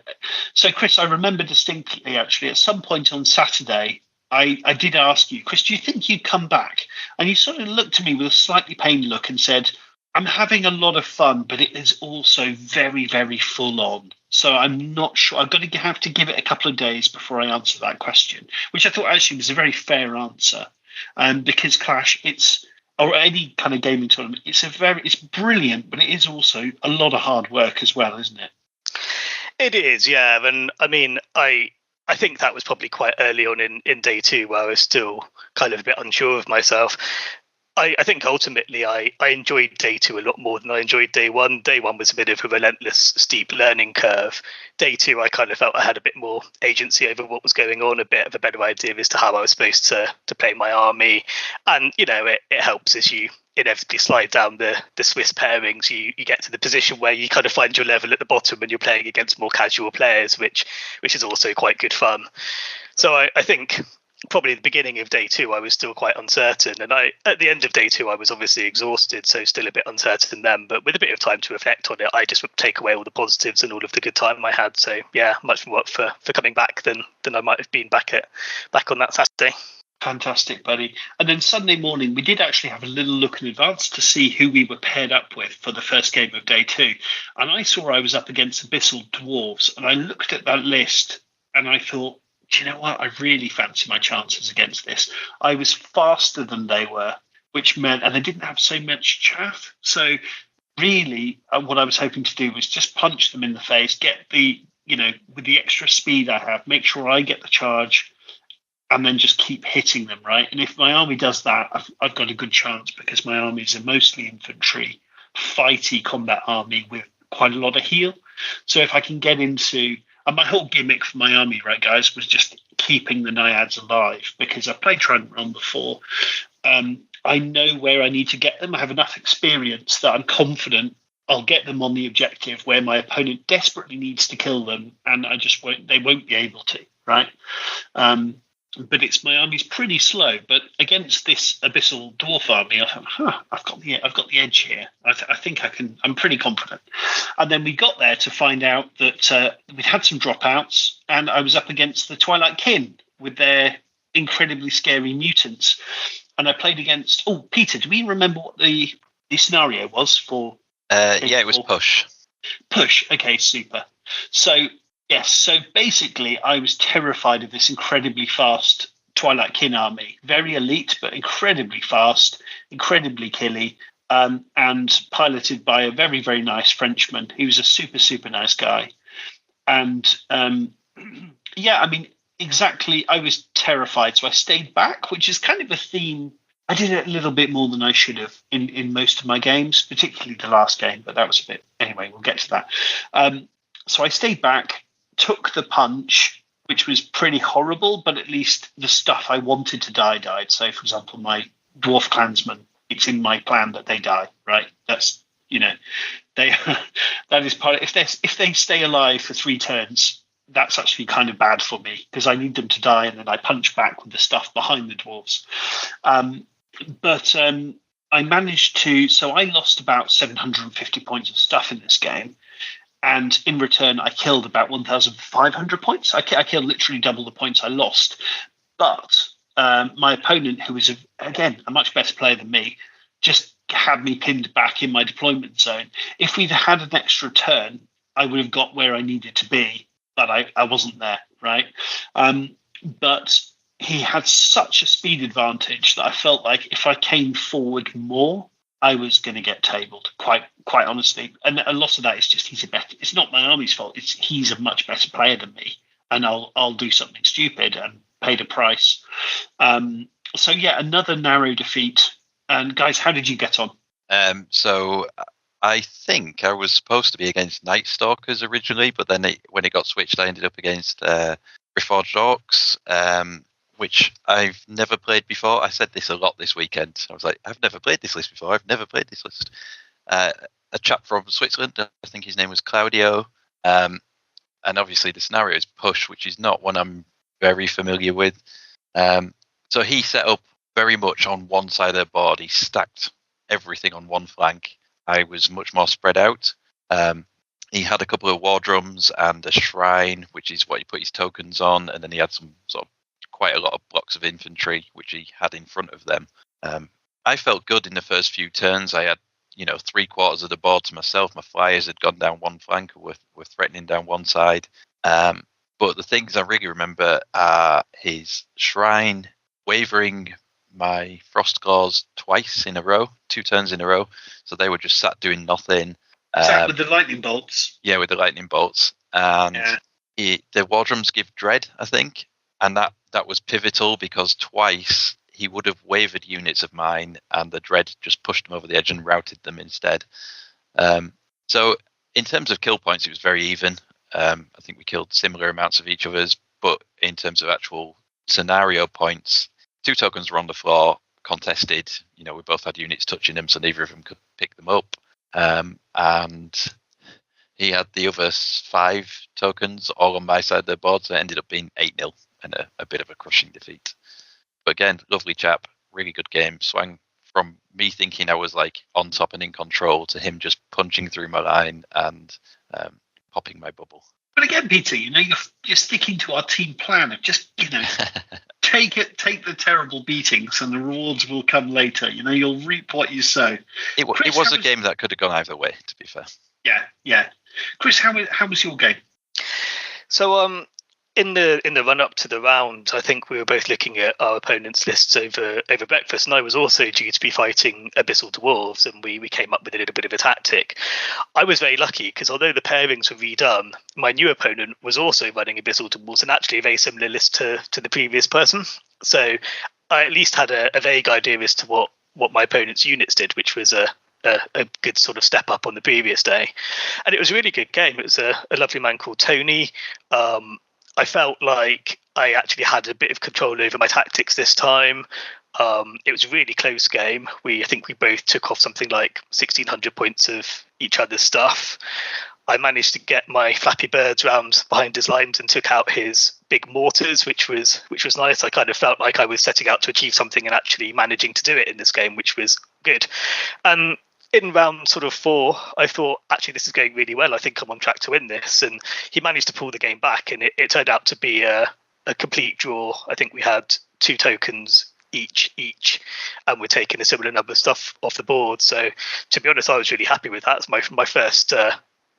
Speaker 1: So Chris, I remember distinctly actually at some point on Saturday, I did ask you, Chris, do you think you'd come back? And you sort of looked at me with a slightly pained look and said, I'm having a lot of fun, but it is also very, very full on. So I'm not sure. I'm going to have to give it a couple of days before I answer that question, which I thought actually was a very fair answer. Because Clash, or any kind of gaming tournament, it's brilliant, but it is also a lot of hard work as well, isn't it?
Speaker 3: It is, yeah. And I mean, I think that was probably quite early on in day two, where I was still kind of a bit unsure of myself. I think ultimately I enjoyed day two a lot more than I enjoyed day one. Day one was a bit of a relentless, steep learning curve. Day two, I kind of felt I had a bit more agency over what was going on, a bit of a better idea as to how I was supposed to play my army. And, you know, it helps as you inevitably slide down the Swiss pairings. You get to the position where you kind of find your level at the bottom and you're playing against more casual players, which is also quite good fun. So I think probably at the beginning of day two, I was still quite uncertain. And at the end of day two, I was obviously exhausted, so still a bit uncertain then. But with a bit of time to reflect on it, I just would take away all the positives and all of the good time I had. So yeah, much more up for coming back than I might have been back on that Saturday.
Speaker 1: Fantastic, buddy. And then Sunday morning, we did actually have a little look in advance to see who we were paired up with for the first game of day two. And I saw I was up against Abyssal Dwarves, and I looked at that list and I thought, do you know what? I really fancy my chances against this. I was faster than they were, which meant, and they didn't have so much chaff. So really what I was hoping to do was just punch them in the face, get with the extra speed I have, make sure I get the charge, and then just keep hitting them, right? And if my army does that, I've got a good chance, because my armies are mostly infantry, fighty combat army with quite a lot of heal. So if I can get into... And my whole gimmick for my army, right, guys, was just keeping the Naiads alive, because I've played Trident Realm before. I know where I need to get them. I have enough experience that I'm confident I'll get them on the objective where my opponent desperately needs to kill them, and they won't be able to, right? But my army's pretty slow. But against this Abyssal Dwarf army, I thought, I've got the edge here. I think I can. I'm pretty confident. And then we got there to find out that we'd had some dropouts, and I was up against the Twilight Kin with their incredibly scary mutants. And I played against. Oh, Peter, do we remember what the scenario was for?
Speaker 2: Yeah, it was push.
Speaker 1: Push. Okay, super. So. Yes, so basically I was terrified of this incredibly fast Twilight Kin army. Very elite, but incredibly fast, incredibly killy, and piloted by a very, very nice Frenchman. He was a super, super nice guy. And yeah, I mean, exactly, I was terrified, so I stayed back, which is kind of a theme. I did it a little bit more than I should have in most of my games, particularly the last game, but that was a bit... Anyway, we'll get to that. So I stayed back, took the punch, which was pretty horrible, but at least the stuff I wanted to die died. So, for example, my dwarf clansmen, it's in my plan that they die, right? That's, they that is part of, if they stay alive for 3 turns, that's actually kind of bad for me because I need them to die and then I punch back with the stuff behind the dwarves. But I managed to, so I lost about 750 points of stuff in this game. And in return, I killed about 1,500 points. I killed literally double the points I lost. But my opponent, who was, again, a much better player than me, just had me pinned back in my deployment zone. If we'd had an extra turn, I would have got where I needed to be, but I wasn't there, right? But he had such a speed advantage that I felt like if I came forward more, I was going to get tabled, quite honestly. And a lot of that is just he's a better. It's not my army's fault. It's he's a much better player than me, and I'll do something stupid and pay the price. So yeah, another narrow defeat. And guys, how did you get on?
Speaker 2: So I think I was supposed to be against Night Stalkers originally, but then when it got switched, I ended up against Reforged Orcs, which I've never played before. I said this a lot this weekend. I was like, I've never played this list before. I've never played this list. A chap from Switzerland, I think his name was Claudio. And obviously the scenario is push, which is not one I'm very familiar with. So he set up very much on one side of the board. He stacked everything on one flank. I was much more spread out. He had a couple of war drums and a shrine, which is what he put his tokens on. And then he had some sort of quite a lot of blocks of infantry, which he had in front of them. I felt good in the first few turns. I had, 3/4 of the board to myself. My flyers had gone down one flank, were threatening down one side. But the things I really remember are his shrine, wavering my frost claws twice in a row, 2 turns in a row. So they were just sat doing nothing.
Speaker 1: Is that with the lightning bolts?
Speaker 2: Yeah, with the lightning bolts. And the war drums give dread, I think. And that was pivotal because twice he would have wavered units of mine and the dread just pushed them over the edge and routed them instead. So in terms of kill points, it was very even. I think we killed similar amounts of each other's, but in terms of actual scenario points, 2 tokens were on the floor, contested. We both had units touching them, so neither of them could pick them up. And he had the other 5 tokens all on my side of the board, so it ended up being 8-0 and a bit of a crushing defeat. But again, lovely chap, really good game. Swung from me thinking I was like on top and in control to him just punching through my line and popping my bubble.
Speaker 1: But again, Peter, you're sticking to our team plan of just, take the terrible beatings and the rewards will come later. You'll reap what you sow.
Speaker 2: It was a game that could have gone either way, to be fair.
Speaker 1: Yeah. Chris, how was your game?
Speaker 3: So in the run up to the round, I think we were both looking at our opponents' lists over breakfast, and I was also due to be fighting Abyssal Dwarves, and we came up with a little bit of a tactic. I was very lucky because although the pairings were redone, my new opponent was also running Abyssal Dwarves and actually a very similar list to the previous person. So I at least had a vague idea as to what my opponent's units did, which was a good sort of step up on the previous day. And it was a really good game. It was a lovely man called Tony. I felt like I actually had a bit of control over my tactics this time. It was a really close game. I think we both took off something like 1,600 points of each other's stuff. I managed to get my Flappy Birds round behind his lines and took out his big mortars, which was nice. I kind of felt like I was setting out to achieve something and actually managing to do it in this game, which was good. And in round sort of 4, I thought, actually, this is going really well. I think I'm on track to win this. And he managed to pull the game back, and it turned out to be a complete draw. I think we had 2 tokens each, and we're taking a similar number of stuff off the board. So, to be honest, I was really happy with that. It's my first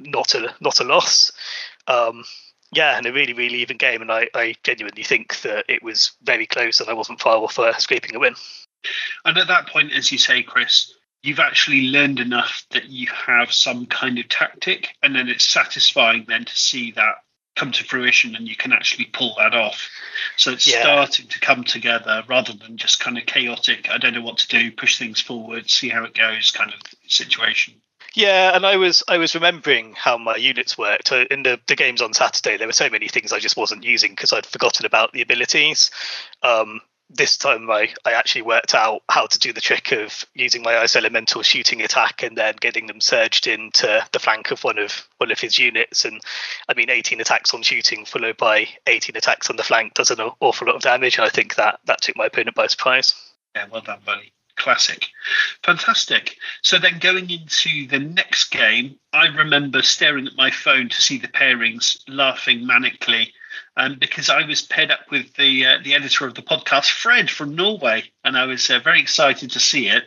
Speaker 3: not a loss. And a really, really even game. And I genuinely think that it was very close, and I wasn't far off scraping a win.
Speaker 1: And at that point, as you say, Chris, you've actually learned enough that you have some kind of tactic, and then it's satisfying then to see that come to fruition and you can actually pull that off. So it's starting to come together rather than just kind of chaotic, I don't know what to do, push things forward, see how it goes kind of situation.
Speaker 3: Yeah, and I was remembering how my units worked. In the games on Saturday, there were so many things I just wasn't using because I'd forgotten about the abilities. This time I actually worked out how to do the trick of using my ice elemental shooting attack and then getting them surged into the flank of one of his units. And I mean, 18 attacks on shooting followed by 18 attacks on the flank does an awful lot of damage. And I think that took my opponent by surprise.
Speaker 1: Yeah, well done, buddy. Classic. Fantastic. So then going into the next game, I remember staring at my phone to see the pairings, laughing manically, because I was paired up with the editor of the podcast, Fred from Norway, and I was very excited to see it.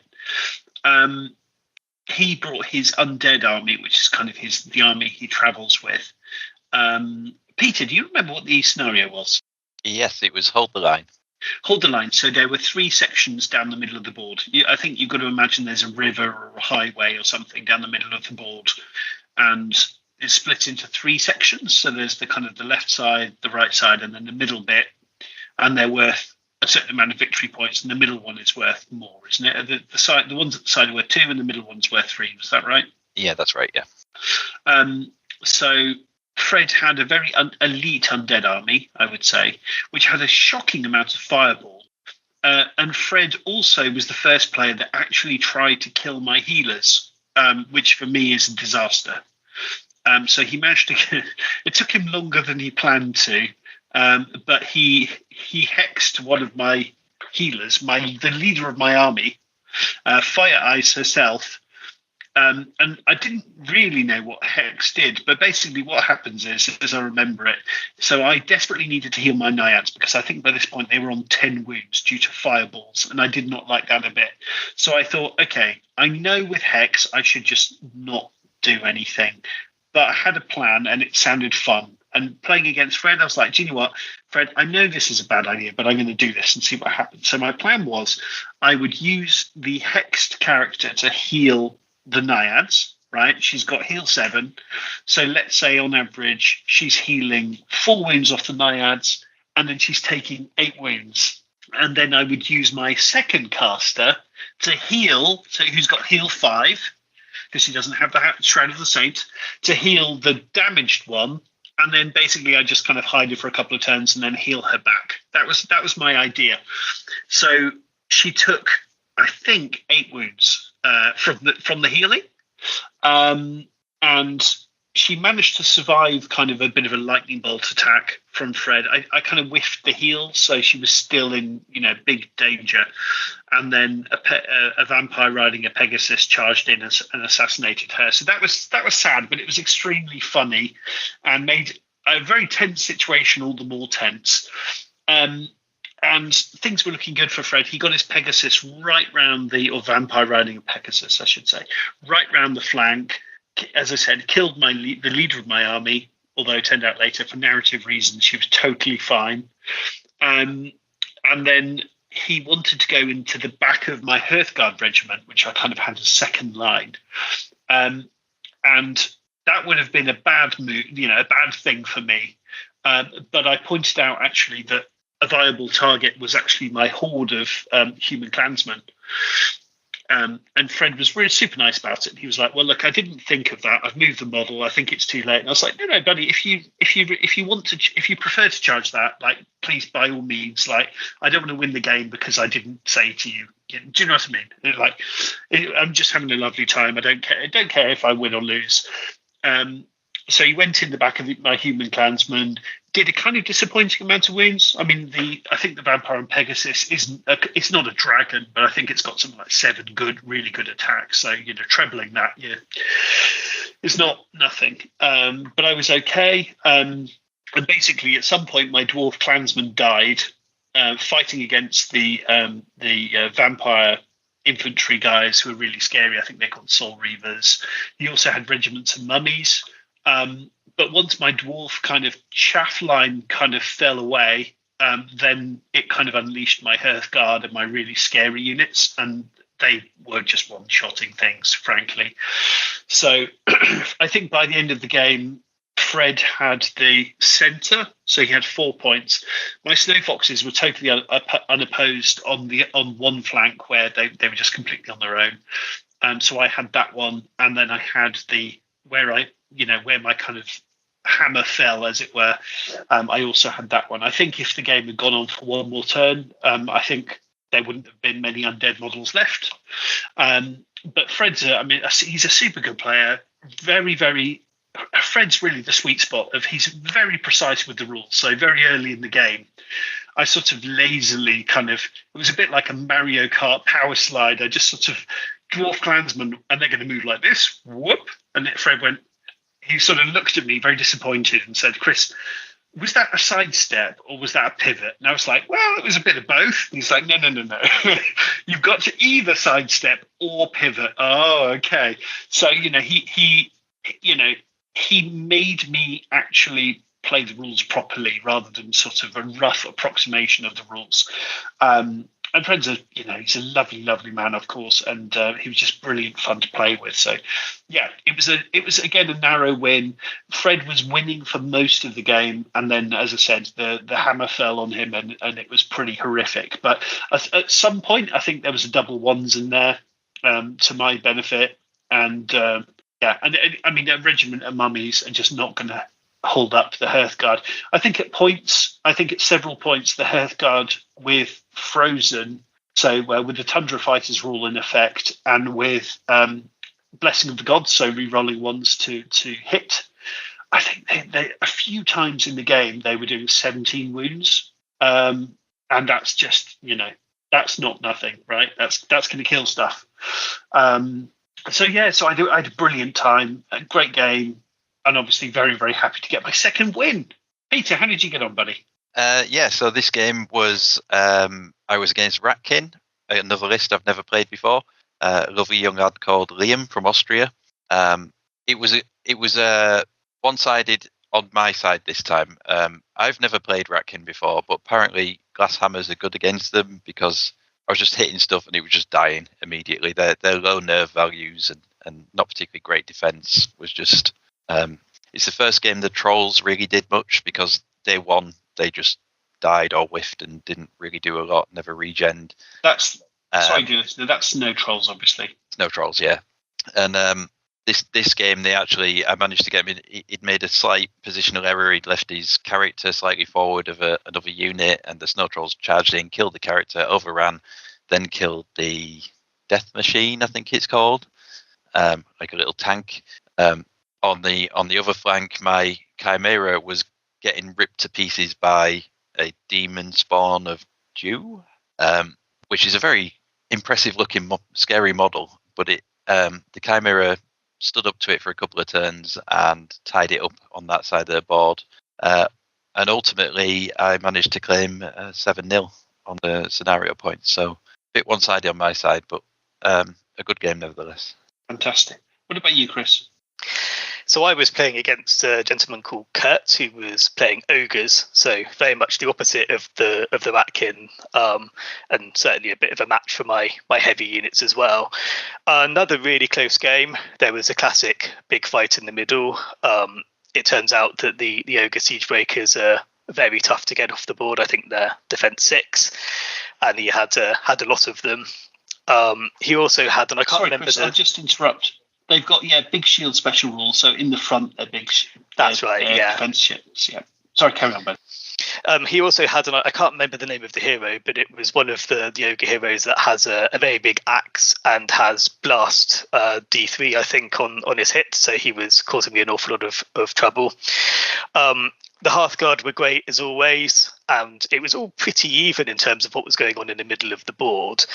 Speaker 1: He brought his undead army, which is kind of the army he travels with. Peter, do you remember what the scenario was?
Speaker 2: Yes, it was Hold the Line.
Speaker 1: Hold the line. So there were 3 sections down the middle of the board. I think you've got to imagine there's a river or a highway or something down the middle of the board, and it's split into 3 sections. So there's the kind of the left side, the right side, and then the middle bit, and they're worth a certain amount of victory points, and the middle one is worth more, isn't it? The ones at the side are worth 2, and the middle one's worth 3. Was that right?
Speaker 2: Yeah, that's right. Yeah.
Speaker 1: So Fred had a very elite undead army, I would say, which had a shocking amount of fireball. And Fred also was the first player that actually tried to kill my healers, which for me is a disaster. So he managed to. It took him longer than he planned to, but he hexed one of my healers, the leader of my army, Fire Eyes herself. And I didn't really know what Hex did, but basically what happens is, as I remember it, so I desperately needed to heal my Naiads because I think by this point they were on 10 wounds due to fireballs, and I did not like that a bit. So I thought, okay, I know with Hex I should just not do anything, but I had a plan and it sounded fun. And playing against Fred, I was like, do you know what, Fred, I know this is a bad idea, but I'm going to do this and see what happens. So my plan was I would use the Hexed character to heal the Naiads, right? She's got heal 7. So let's say on average, she's healing 4 wounds off the Naiads, and then she's taking 8 wounds. And then I would use my second caster to heal, so who's got heal 5, because he doesn't have the Shroud of the Saint, to heal the damaged one. And then basically I just kind of hide her for a couple of turns and then heal her back. That was my idea. So she took, I think, 8 wounds from the healing, and she managed to survive kind of a bit of a lightning bolt attack from Fred. I kind of whiffed the heal, so she was still in big danger. And then a vampire riding a Pegasus charged in and assassinated her. So that was sad, but it was extremely funny and made a very tense situation all the more tense. And things were looking good for Fred. He got his Pegasus right round or vampire riding a Pegasus, I should say, right round the flank. As I said, killed the leader of my army, although it turned out later, for narrative reasons, she was totally fine. And then he wanted to go into the back of my Hearthguard regiment, which I kind of had as second line. And that would have been a bad move, a bad thing for me. But I pointed out actually that a viable target was actually my horde of human clansmen. And Fred was really super nice about it. He was like, well, look, I didn't think of that. I've moved the model. I think it's too late. And I was like, no, buddy, if you prefer to charge that, like, please, by all means, like, I don't want to win the game because I didn't say to you, do you know what I mean? Like, I'm just having a lovely time. I don't care if I win or lose. So he went in the back of my human clansman, did a kind of disappointing amount of wounds. I mean, I think the vampire and Pegasus it's not a dragon, but I think it's got something like 7 really good attacks. So trebling that, it's not nothing. But I was okay. And basically, at some point, my dwarf clansman died fighting against the vampire infantry guys who were really scary. I think they're called Soul Reavers. He also had regiments of mummies. But once my dwarf kind of chaff line kind of fell away, then it kind of unleashed my Hearthguard and my really scary units, and they were just one-shotting things, frankly. So I think by the end of the game, Fred had the centre, so he had 4 points. My Snow Foxes were totally unopposed on one flank where they were just completely on their own. So I had that one, and then I had where my kind of hammer fell, as it were. I also had that one. I think if the game had gone on for one more turn, I think there wouldn't have been many undead models left. But Fred's, he's a super good player. Very, very. Fred's really the sweet spot of he's very precise with the rules. So very early in the game, I sort of lazily it was a bit like a Mario Kart power slide. I just sort of dwarf clansman, and they're going to move like this. Whoop! And Fred went. He sort of looked at me very disappointed and said, "Chris, was that a sidestep or was that a pivot?" And I was like, "Well, it was a bit of both." And he's like, "No. You've got to either sidestep or pivot." Oh, okay. So he made me actually play the rules properly rather than sort of a rough approximation of the rules. And Fred's he's a lovely, lovely man, of course, and he was just brilliant fun to play with. So, yeah, it was again a narrow win. Fred was winning for most of the game, and then, as I said, the hammer fell on him, and it was pretty horrific. But at some point, I think there was a double ones in there to my benefit, and a regiment of mummies are just not going to hold up the Hearthguard. I think at several points, the Hearthguard with Frozen, so with the Tundra Fighters rule in effect, and with Blessing of the Gods, so re-rolling ones to hit, I think they a few times in the game they were doing 17 wounds, and that's just that's not nothing, right? That's going to kill stuff. So I had a brilliant time, a great game. And obviously very, very happy to get my second win. Peter, how did you get on, buddy?
Speaker 2: So this game was, I was against Ratkin, another list I've never played before. A lovely young lad called Liam from Austria. It was one-sided on my side this time. I've never played Ratkin before, but apparently glass hammers are good against them because I was just hitting stuff and it was just dying immediately. Their low nerve values and not particularly great defense was just... it's the first game the trolls really did much because day one they just died or whiffed and didn't really do a lot, never regened.
Speaker 1: That's snow trolls, obviously.
Speaker 2: Snow trolls, yeah. And this game I managed to get him. He'd made a slight positional error. He'd left his character slightly forward of another unit, and the snow trolls charged in, killed the character, overran, then killed the death machine, I think it's called, like a little tank. On the other flank, my Chimera was getting ripped to pieces by a demon spawn of Dew, which is a very impressive looking, scary model. But the Chimera stood up to it for a couple of turns and tied it up on that side of the board. And ultimately, I managed to claim 7-0 on the scenario points. So a bit one-sided on my side, but a good game nevertheless.
Speaker 1: Fantastic. What about you, Chris?
Speaker 3: So I was playing against a gentleman called Kurt, who was playing ogres, so very much the opposite of the Ratkin, and certainly a bit of a match for my heavy units as well. Another really close game. There was a classic big fight in the middle. It turns out that the ogre siege breakers are very tough to get off the board. I think they're defense 6, and he had a lot of them. He also had, and I can't remember.
Speaker 1: Chris, I'll just interrupt. They've got big shield special rules. So in the front, they're big.
Speaker 3: That's right. Yeah,
Speaker 1: defense shields. Yeah. Sorry, carry on, Ben.
Speaker 3: He also had, I can't remember the name of the hero, but it was one of the ogre heroes that has a very big axe and has blast D3, I think, on his hit. So he was causing me an awful lot of trouble. The Hearthguard were great as always, and it was all pretty even in terms of what was going on in the middle of the board.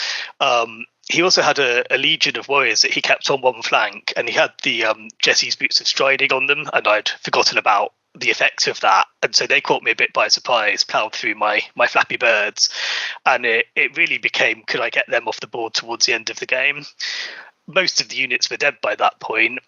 Speaker 3: He also had a legion of warriors that he kept on one flank, and he had the Jesse's Boots of Striding on them, and I'd forgotten about the effects of that, and so they caught me a bit by surprise, ploughed through my Flappy Birds, and it really became, could I get them off the board towards the end of the game? Most of the units were dead by that point.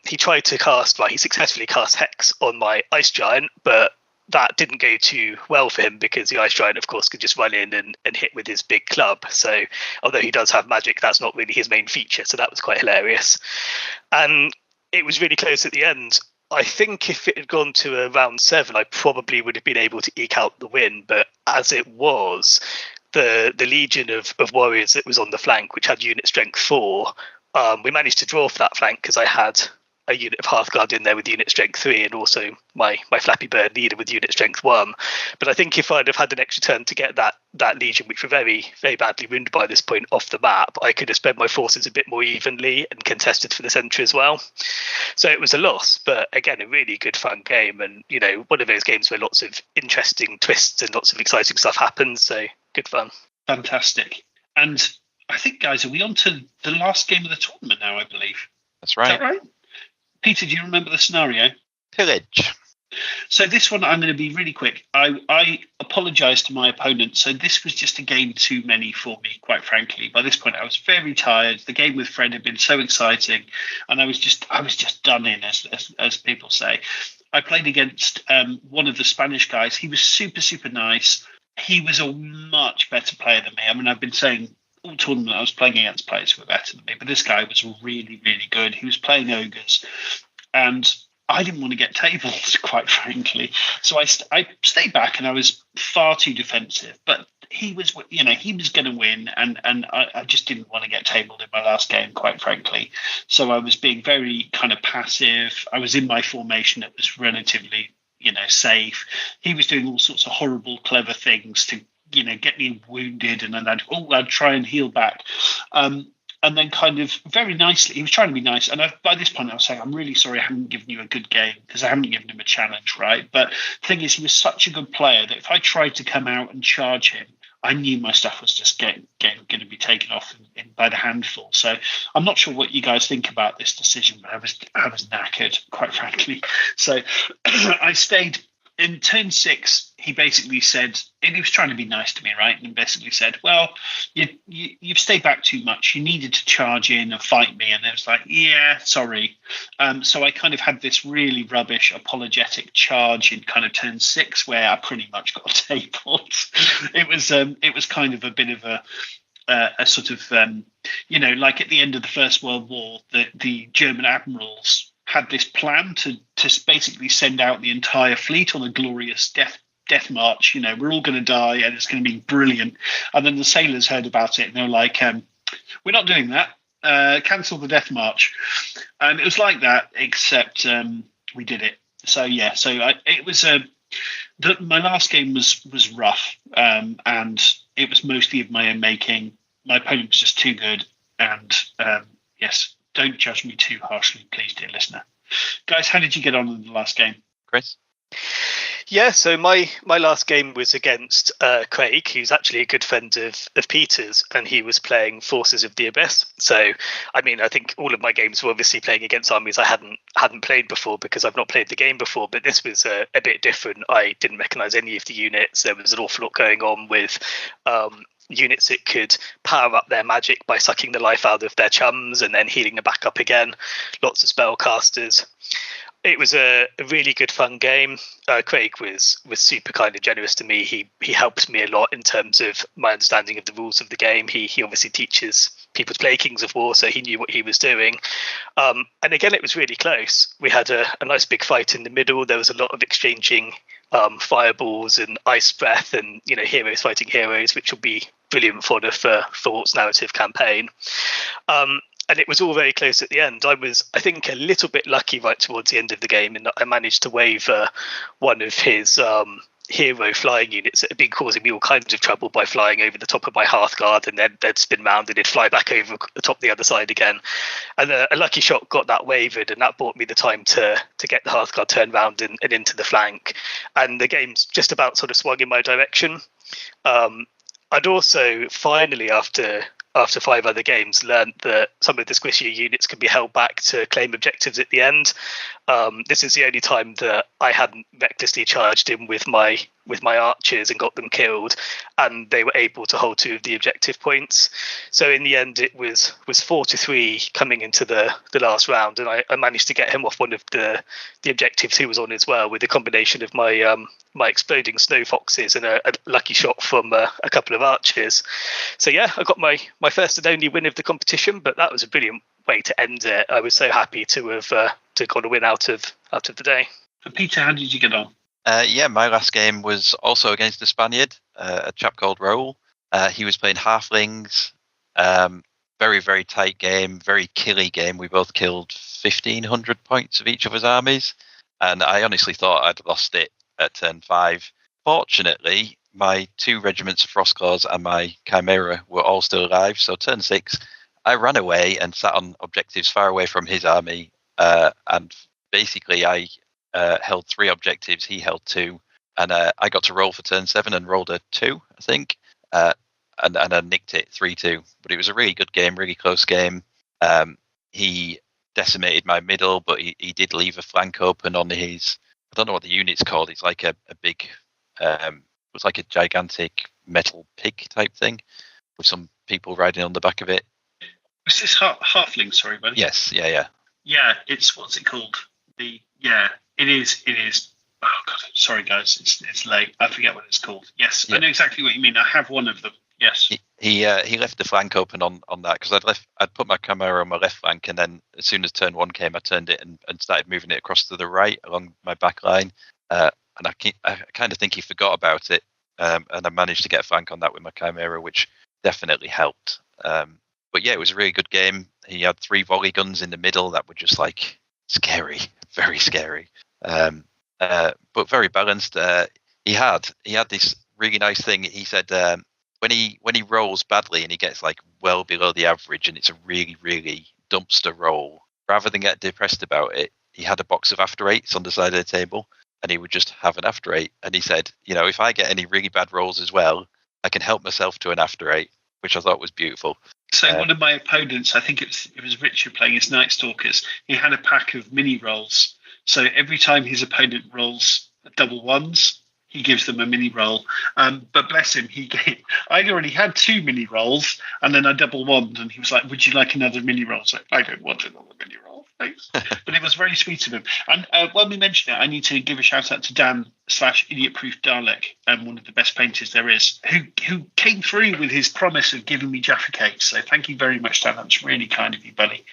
Speaker 3: He tried to he successfully cast Hex on my Ice Giant, but that didn't go too well for him because the Ice Giant, of course, could just run in and hit with his big club. So although he does have magic, that's not really his main feature. So that was quite hilarious. And it was really close at the end. I think if it had gone to round 7, I probably would have been able to eke out the win. But as it was, the legion of warriors that was on the flank, which had unit strength 4, We managed to draw for that flank because I had a unit of Hearthguard in there with unit strength 3 and also my Flappy Bird leader with unit strength 1. But I think if I'd have had an extra turn to get that legion, which were very, very badly wounded by this point, off the map, I could have spread my forces a bit more evenly and contested for the centre as well. So it was a loss, but again, a really good fun game, and one of those games where lots of interesting twists and lots of exciting stuff happens. So good fun.
Speaker 1: Fantastic. And I think, guys, are we on to the last game of the tournament now, I believe?
Speaker 2: That's right.
Speaker 1: Is that right? Peter, do you remember the scenario?
Speaker 2: Pillage.
Speaker 1: So this one, I'm going to be really quick. I apologise to my opponent. So this was just a game too many for me, quite frankly. By this point, I was very tired. The game with Fred had been so exciting, and I was just done in, as people say. I played against one of the Spanish guys. He was super, super nice. He was a much better player than me. I mean, I've been saying all tournament I was playing against players who were better than me, but this guy was really, really good. He was playing ogres, and I didn't want to get tabled, quite frankly. So I stayed back, and I was far too defensive. But he was going to win, and I just didn't want to get tabled in my last game, quite frankly. So I was being very kind of passive. I was in my formation that was relatively, safe. He was doing all sorts of horrible, clever things to get me wounded, and then I'd try and heal back. And then kind of very nicely, he was trying to be nice. And by this point, I was saying, I'm really sorry I haven't given you a good game, because I haven't given him a challenge, right? But the thing is, he was such a good player that if I tried to come out and charge him, I knew my stuff was just going to be taken off by the handful. So I'm not sure what you guys think about this decision, but I was knackered, quite frankly. So I stayed. In turn 6, he basically said, and he was trying to be nice to me, right? And basically said, well, you've stayed back too much. You needed to charge in and fight me. And I was like, yeah, sorry. So I kind of had this really rubbish apologetic charge in kind of turn 6 where I pretty much got tabled. It was kind of a bit of a sort of, like at the end of the First World War, the German admirals had this plan to basically send out the entire fleet on a glorious death march. We're all going to die, and it's going to be brilliant. And then the sailors heard about it, and they were like, we're not doing that. Cancel the death march. And it was like that, except we did it. So yeah, it was my last game was rough, and it was mostly of my own making. My opponent was just too good, and yes. Don't judge me too harshly, please, dear listener. Guys, how did you get on in the last game?
Speaker 2: Chris?
Speaker 3: Yeah, so my last game was against Craig, who's actually a good friend of Peter's, and he was playing Forces of the Abyss. So, I mean, I think all of my games were obviously playing against armies I hadn't played before, because I've not played the game before, but this was a bit different. I didn't recognise any of the units. There was an awful lot going on with units that could power up their magic by sucking the life out of their chums and then healing them back up again. Lots of spellcasters. It was a really good fun game. Craig was super kind and generous to me. He helped me a lot in terms of my understanding of the rules of the game. He obviously teaches people to play Kings of War, so he knew what he was doing. And again, it was really close. We had a nice big fight in the middle. There was a lot of exchanging fireballs and ice breath, and heroes fighting heroes, which will be brilliant fodder for Walt's narrative campaign. And it was all very close at the end. I was, I think, a little bit lucky right towards the end of the game in that I managed to waver one of his hero flying units that had been causing me all kinds of trouble by flying over the top of my Hearthguard, and then they'd spin round and it'd fly back over the top of the other side again. And a lucky shot got that wavered, and that bought me the time to get the Hearthguard turned round and into the flank. And the game's just about sort of swung in my direction. I'd also finally, after 5 other games, learned that some of the squishier units can be held back to claim objectives at the end. This is the only time that I hadn't recklessly charged in with my archers and got them killed, and they were able to hold 2 of the objective points. So in the end, it was 4-3 coming into the last round, and I managed to get him off one of the objectives he was on as well, with a combination of my exploding snow foxes and a lucky shot from a couple of archers. So yeah, I got my first and only win of the competition, but that was a brilliant way to end it. I was so happy to have got a win out of the day.
Speaker 1: And Peter, how did you get on?
Speaker 2: Yeah, my last game was also against a Spaniard, a chap called Raoul. He was playing halflings. very, very tight game, very killy game. We both killed 1,500 points of each other's armies, and I honestly thought I'd lost it at turn 5. Fortunately, my 2 regiments of Frostclaws and my Chimera were all still alive, so turn 6, I ran away and sat on objectives far away from his army, and basically I held 3 objectives, he held 2, and I got to roll for turn 7 and rolled a 2, I think, and I nicked it 3-2. But it was a really good game, really close game. He decimated my middle, but he did leave a flank open on his, I don't know what the unit's called, it's like a big, it was like a gigantic metal pig type thing with some people riding on the back of it.
Speaker 1: Was this halfling? Sorry, buddy.
Speaker 2: Yes, yeah.
Speaker 1: Yeah, it's, what's it called? It is. Oh god, sorry guys, it's late. I forget what it's called. Yes, yeah. I know exactly what you mean. I have one of them. Yes.
Speaker 2: He left the flank open on that because I'd put my Chimera on my left flank, and then as soon as turn 1 came, I turned it and started moving it across to the right along my back line. And I kind of think he forgot about it, and I managed to get a flank on that with my Chimera, which definitely helped. But yeah, it was a really good game. He had 3 volley guns in the middle that were just like scary, very scary, but very balanced. He had this really nice thing. He said when he rolls badly and he gets like well below the average and it's a really, really dumpster roll, rather than get depressed about it, he had a box of after 8s on the side of the table, and he would just have an after 8. And he said, if I get any really bad rolls as well, I can help myself to an after 8, which I thought was beautiful.
Speaker 1: So one of my opponents, I think it was Richard playing his Night Stalkers, he had a pack of mini rolls. So every time his opponent rolls double 1s, he gives them a mini roll. But bless him, I'd already had 2 mini rolls, and then I double 1'd, and he was like, "Would you like another mini roll?" So I don't want another mini roll, thanks. But it was very sweet of him. And when we mention it, I need to give a shout out to Dan/IdiotProof Dalek, one of the best painters there is, who came through with his promise of giving me Jaffa cakes. So thank you very much, Dan. That's really kind of you, buddy.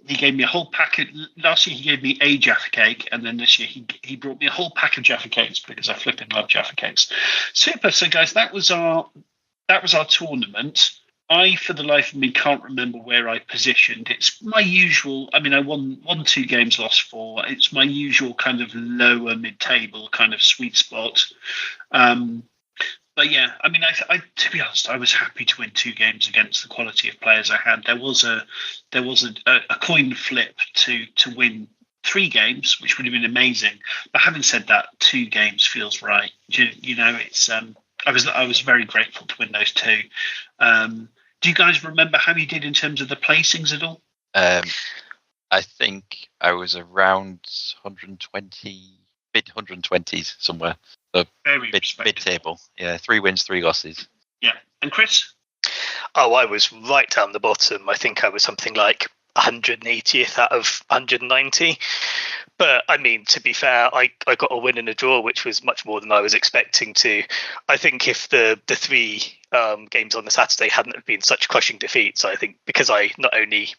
Speaker 1: He gave me a whole packet. Last year he gave me a Jaffa cake, and then this year he brought me a whole pack of Jaffa cakes because I flipping love Jaffa cakes. Super. So guys, that was our tournament. I, for the life of me, can't remember where I positioned. It's my usual. I mean, I won 2 games, lost 4. It's my usual kind of lower mid-table kind of sweet spot. But yeah, I mean, I to be honest, I was happy to win 2 games against the quality of players I had. There was a coin flip to win 3 games, which would have been amazing. But having said that, 2 games feels right. It's I was very grateful to win those 2. Do you guys remember how you did in terms of the placings at all?
Speaker 2: I think I was around 120, mid 120s somewhere. So
Speaker 1: very
Speaker 2: mid table. Yeah, 3 wins, 3 losses.
Speaker 1: Yeah. And Chris?
Speaker 3: Oh, I was right down the bottom. I think I was something like 180th out of 190. But I mean, to be fair, I got a win and a draw, which was much more than I was expecting to. I think if the 3 games on the Saturday hadn't have been such crushing defeats, I think because I not only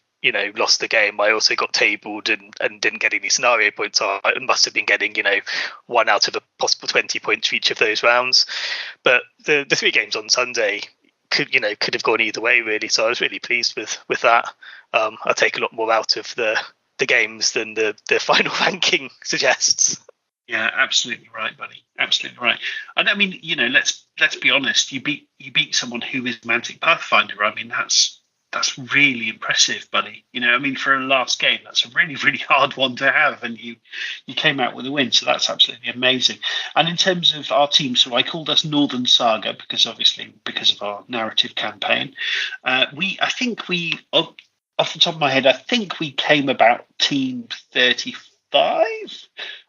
Speaker 3: lost the game, I also got tabled and didn't get any scenario points. So I must have been getting 1 out of a possible 20 points for each of those rounds. But the 3 games on Sunday could have gone either way really. So I was really pleased with that. I'll take a lot more out of the games than the final ranking suggests.
Speaker 1: Yeah, absolutely right, buddy. Absolutely right. And I mean, let's be honest. You beat someone who is Mantic Pathfinder. I mean, that's really impressive, buddy. I mean, for a last game, that's a really, really hard one to have, and you came out with a win. So that's absolutely amazing. And in terms of our team, so I called us Northern Saga because of our narrative campaign. I think off the top of my head, I think we came about team 35.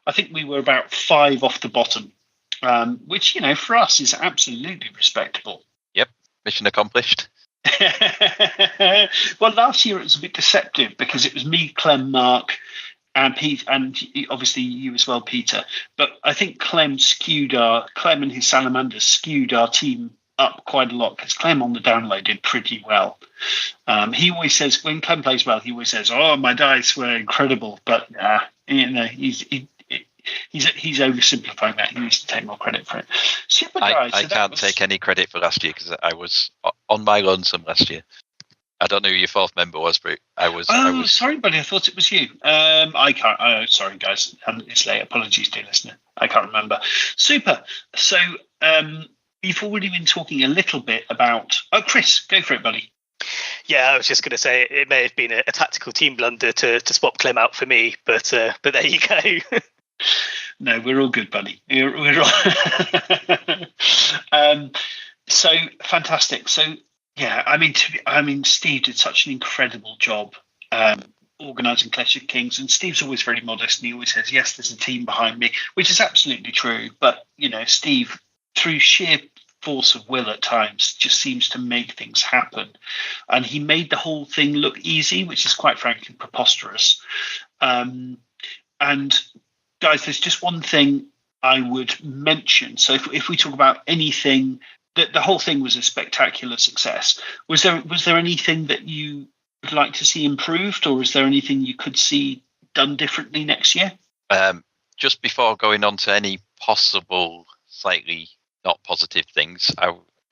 Speaker 1: I think we were about 5 off the bottom, which, for us is absolutely respectable.
Speaker 2: Yep. Mission accomplished.
Speaker 1: Well, last year it was a bit deceptive because it was me, Clem, Mark, and Pete, and obviously you as well, Peter. But I think Clem and his salamanders skewed our team up quite a lot because Clem on the download did pretty well. He always says when Clem plays well, he always says, "Oh, my dice were incredible," but he's oversimplifying that. He needs to take more credit for it. Super guys.
Speaker 2: I can't take any credit for last year because I was on my lonesome last year. I don't know who your fourth member was, but I was.
Speaker 1: Sorry, buddy. I thought it was you. I can't. Sorry, guys. It's late. Apologies, dear listener. I can't remember. Super. So you've already been talking a little bit about. Oh, Chris, go for it, buddy.
Speaker 3: Yeah, I was just going to say it may have been a tactical team blunder to swap Clem out for me, but there you go.
Speaker 1: No, we're all good, buddy. We're all. So fantastic. So yeah, I mean, Steve did such an incredible job organising Clash of Kings, and Steve's always very modest, and he always says, "Yes, there's a team behind me," which is absolutely true. But Steve, through sheer force of will at times, just seems to make things happen, and he made the whole thing look easy, which is quite frankly preposterous. And guys, there's just one thing I would mention. So if we talk about anything, the whole thing was a spectacular success. Was there anything that you would like to see improved, or is there anything you could see done differently next year?
Speaker 2: Just before going on to any possible slightly not positive things,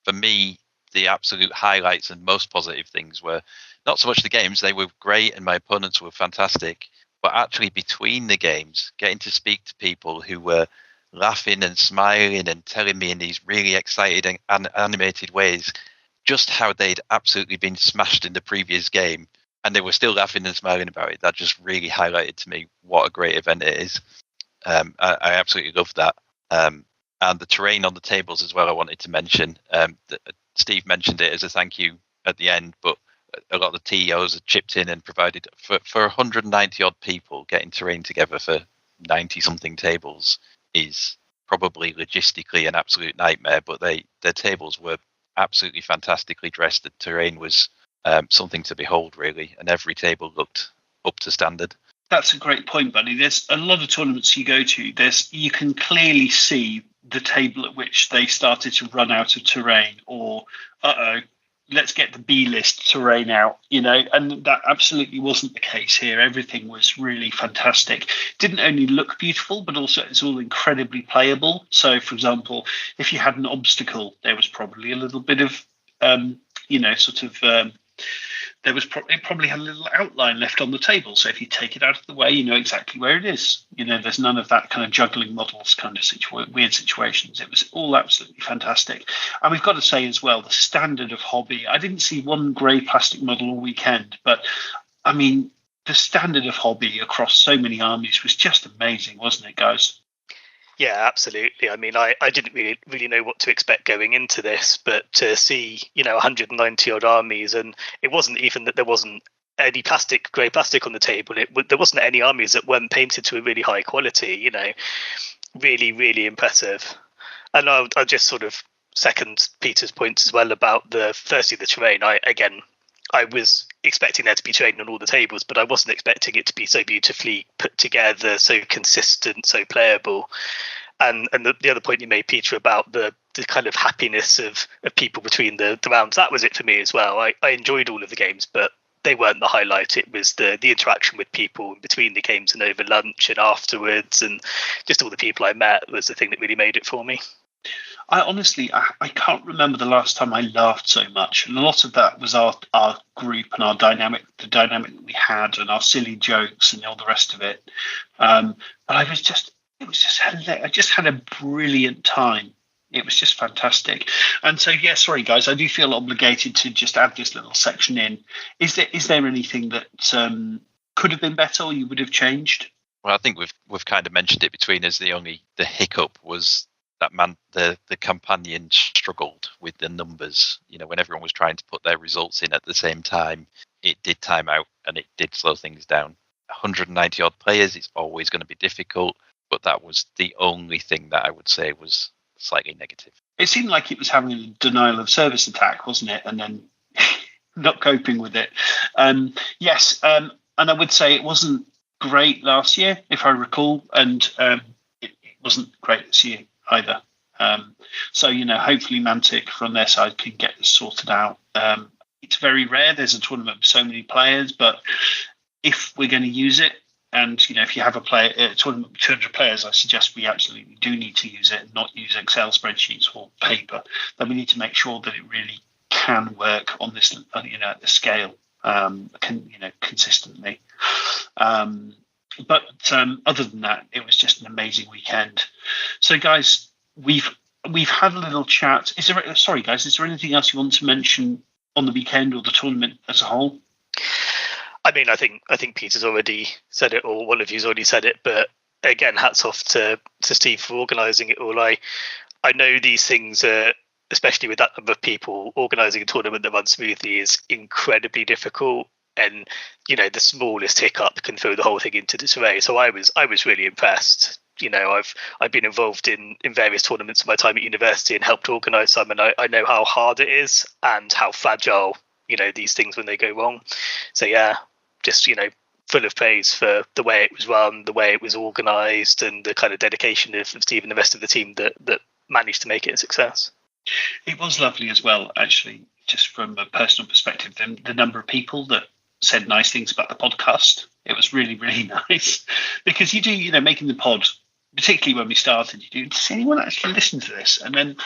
Speaker 2: for me, the absolute highlights and most positive things were not so much the games. They were great and my opponents were fantastic, but actually between the games, getting to speak to people who were laughing and smiling and telling me in these really excited and animated ways just how they'd absolutely been smashed in the previous game, and they were still laughing and smiling about it. That just really highlighted to me what a great event it is. I absolutely love that. And the terrain on the tables as well, I wanted to mention. Steve mentioned it as a thank you at the end, but a lot of the TEOs have chipped in and provided for 190 odd people. Getting terrain together for 90 something tables is probably logistically an absolute nightmare, but their tables were absolutely fantastically dressed. The terrain was something to behold, really, and every table looked up to standard.
Speaker 1: That's a great point, buddy. There's a lot of tournaments you go to. You can clearly see the table at which they started to run out of terrain, or let's get the B list terrain out, and that absolutely wasn't the case here. Everything was really fantastic. Didn't only look beautiful, but also it's all incredibly playable. So, for example, if you had an obstacle, there was probably a little bit of, it probably had a little outline left on the table. So if you take it out of the way, you know exactly where it is. There's none of that kind of juggling models kind of weird situations. It was all absolutely fantastic. And we've got to say as well, the standard of hobby. I didn't see one grey plastic model all weekend, but I mean, the standard of hobby across so many armies was just amazing, wasn't it, guys?
Speaker 3: Yeah, absolutely. I mean, I didn't really know what to expect going into this, but to see, 190 odd armies, and it wasn't even that there wasn't any grey plastic on the table. There wasn't any armies that weren't painted to a really high quality, really, really impressive. And I'll just sort of second Peter's point as well about firstly the terrain. I was expecting there to be terrain on all the tables, but I wasn't expecting it to be so beautifully put together, so consistent, so playable. And the other point you made, Peter, about the kind of happiness of people between the rounds, that was it for me as well. I enjoyed all of the games, but they weren't the highlight. It was the interaction with people between the games and over lunch and afterwards, and just all the people I met was the thing that really made it for me.
Speaker 1: I honestly can't remember the last time I laughed so much, and a lot of that was our group and the dynamic that we had, and our silly jokes and all the rest of it. But it was just hilarious. I just had a brilliant time. It was just fantastic. And so, yeah, sorry guys, I do feel obligated to just add this little section in. Is there anything that could have been better, or you would have changed?
Speaker 2: Well, I think we've kind of mentioned it between us. The hiccup was that the companion struggled with the numbers. When everyone was trying to put their results in at the same time, it did time out and it did slow things down. 190 odd players, it's always going to be difficult, but that was the only thing that I would say was slightly negative.
Speaker 1: It seemed like it was having a denial of service attack, wasn't it? And then not coping with it. Yes, and I would say it wasn't great last year, if I recall, and it wasn't great this year either. So, hopefully Mantic from their side can get this sorted out. It's very rare. There's a tournament with so many players, but if we're going to use it, and, if you have a tournament with 200 players, I suggest we absolutely do need to use it and not use Excel spreadsheets or paper. Then we need to make sure that it really can work on this, at the scale, consistently. But other than that, it was just an amazing weekend. So, guys, we've had a little chat. Is there anything else you want to mention on the weekend or the tournament as a whole?
Speaker 3: I mean, I think Peter's already said it, or one of you's already said it. But again, hats off to Steve for organising it all. I know these things are, especially with that number of people, organising a tournament that runs smoothly is incredibly difficult. And the smallest hiccup can throw the whole thing into disarray. So I was really impressed. I've been involved in various tournaments in my time at university and helped organise some, and I know how hard it is and how fragile these things when they go wrong. So yeah, just full of praise for the way it was run, the way it was organised, and the kind of dedication of Steve and the rest of the team that managed to make it a success.
Speaker 1: It was lovely as well, actually, just from a personal perspective. The number of people that said nice things about the podcast, it was really, really nice, because you do, making the pod, particularly when we started, you do, does anyone actually listen to this? And then,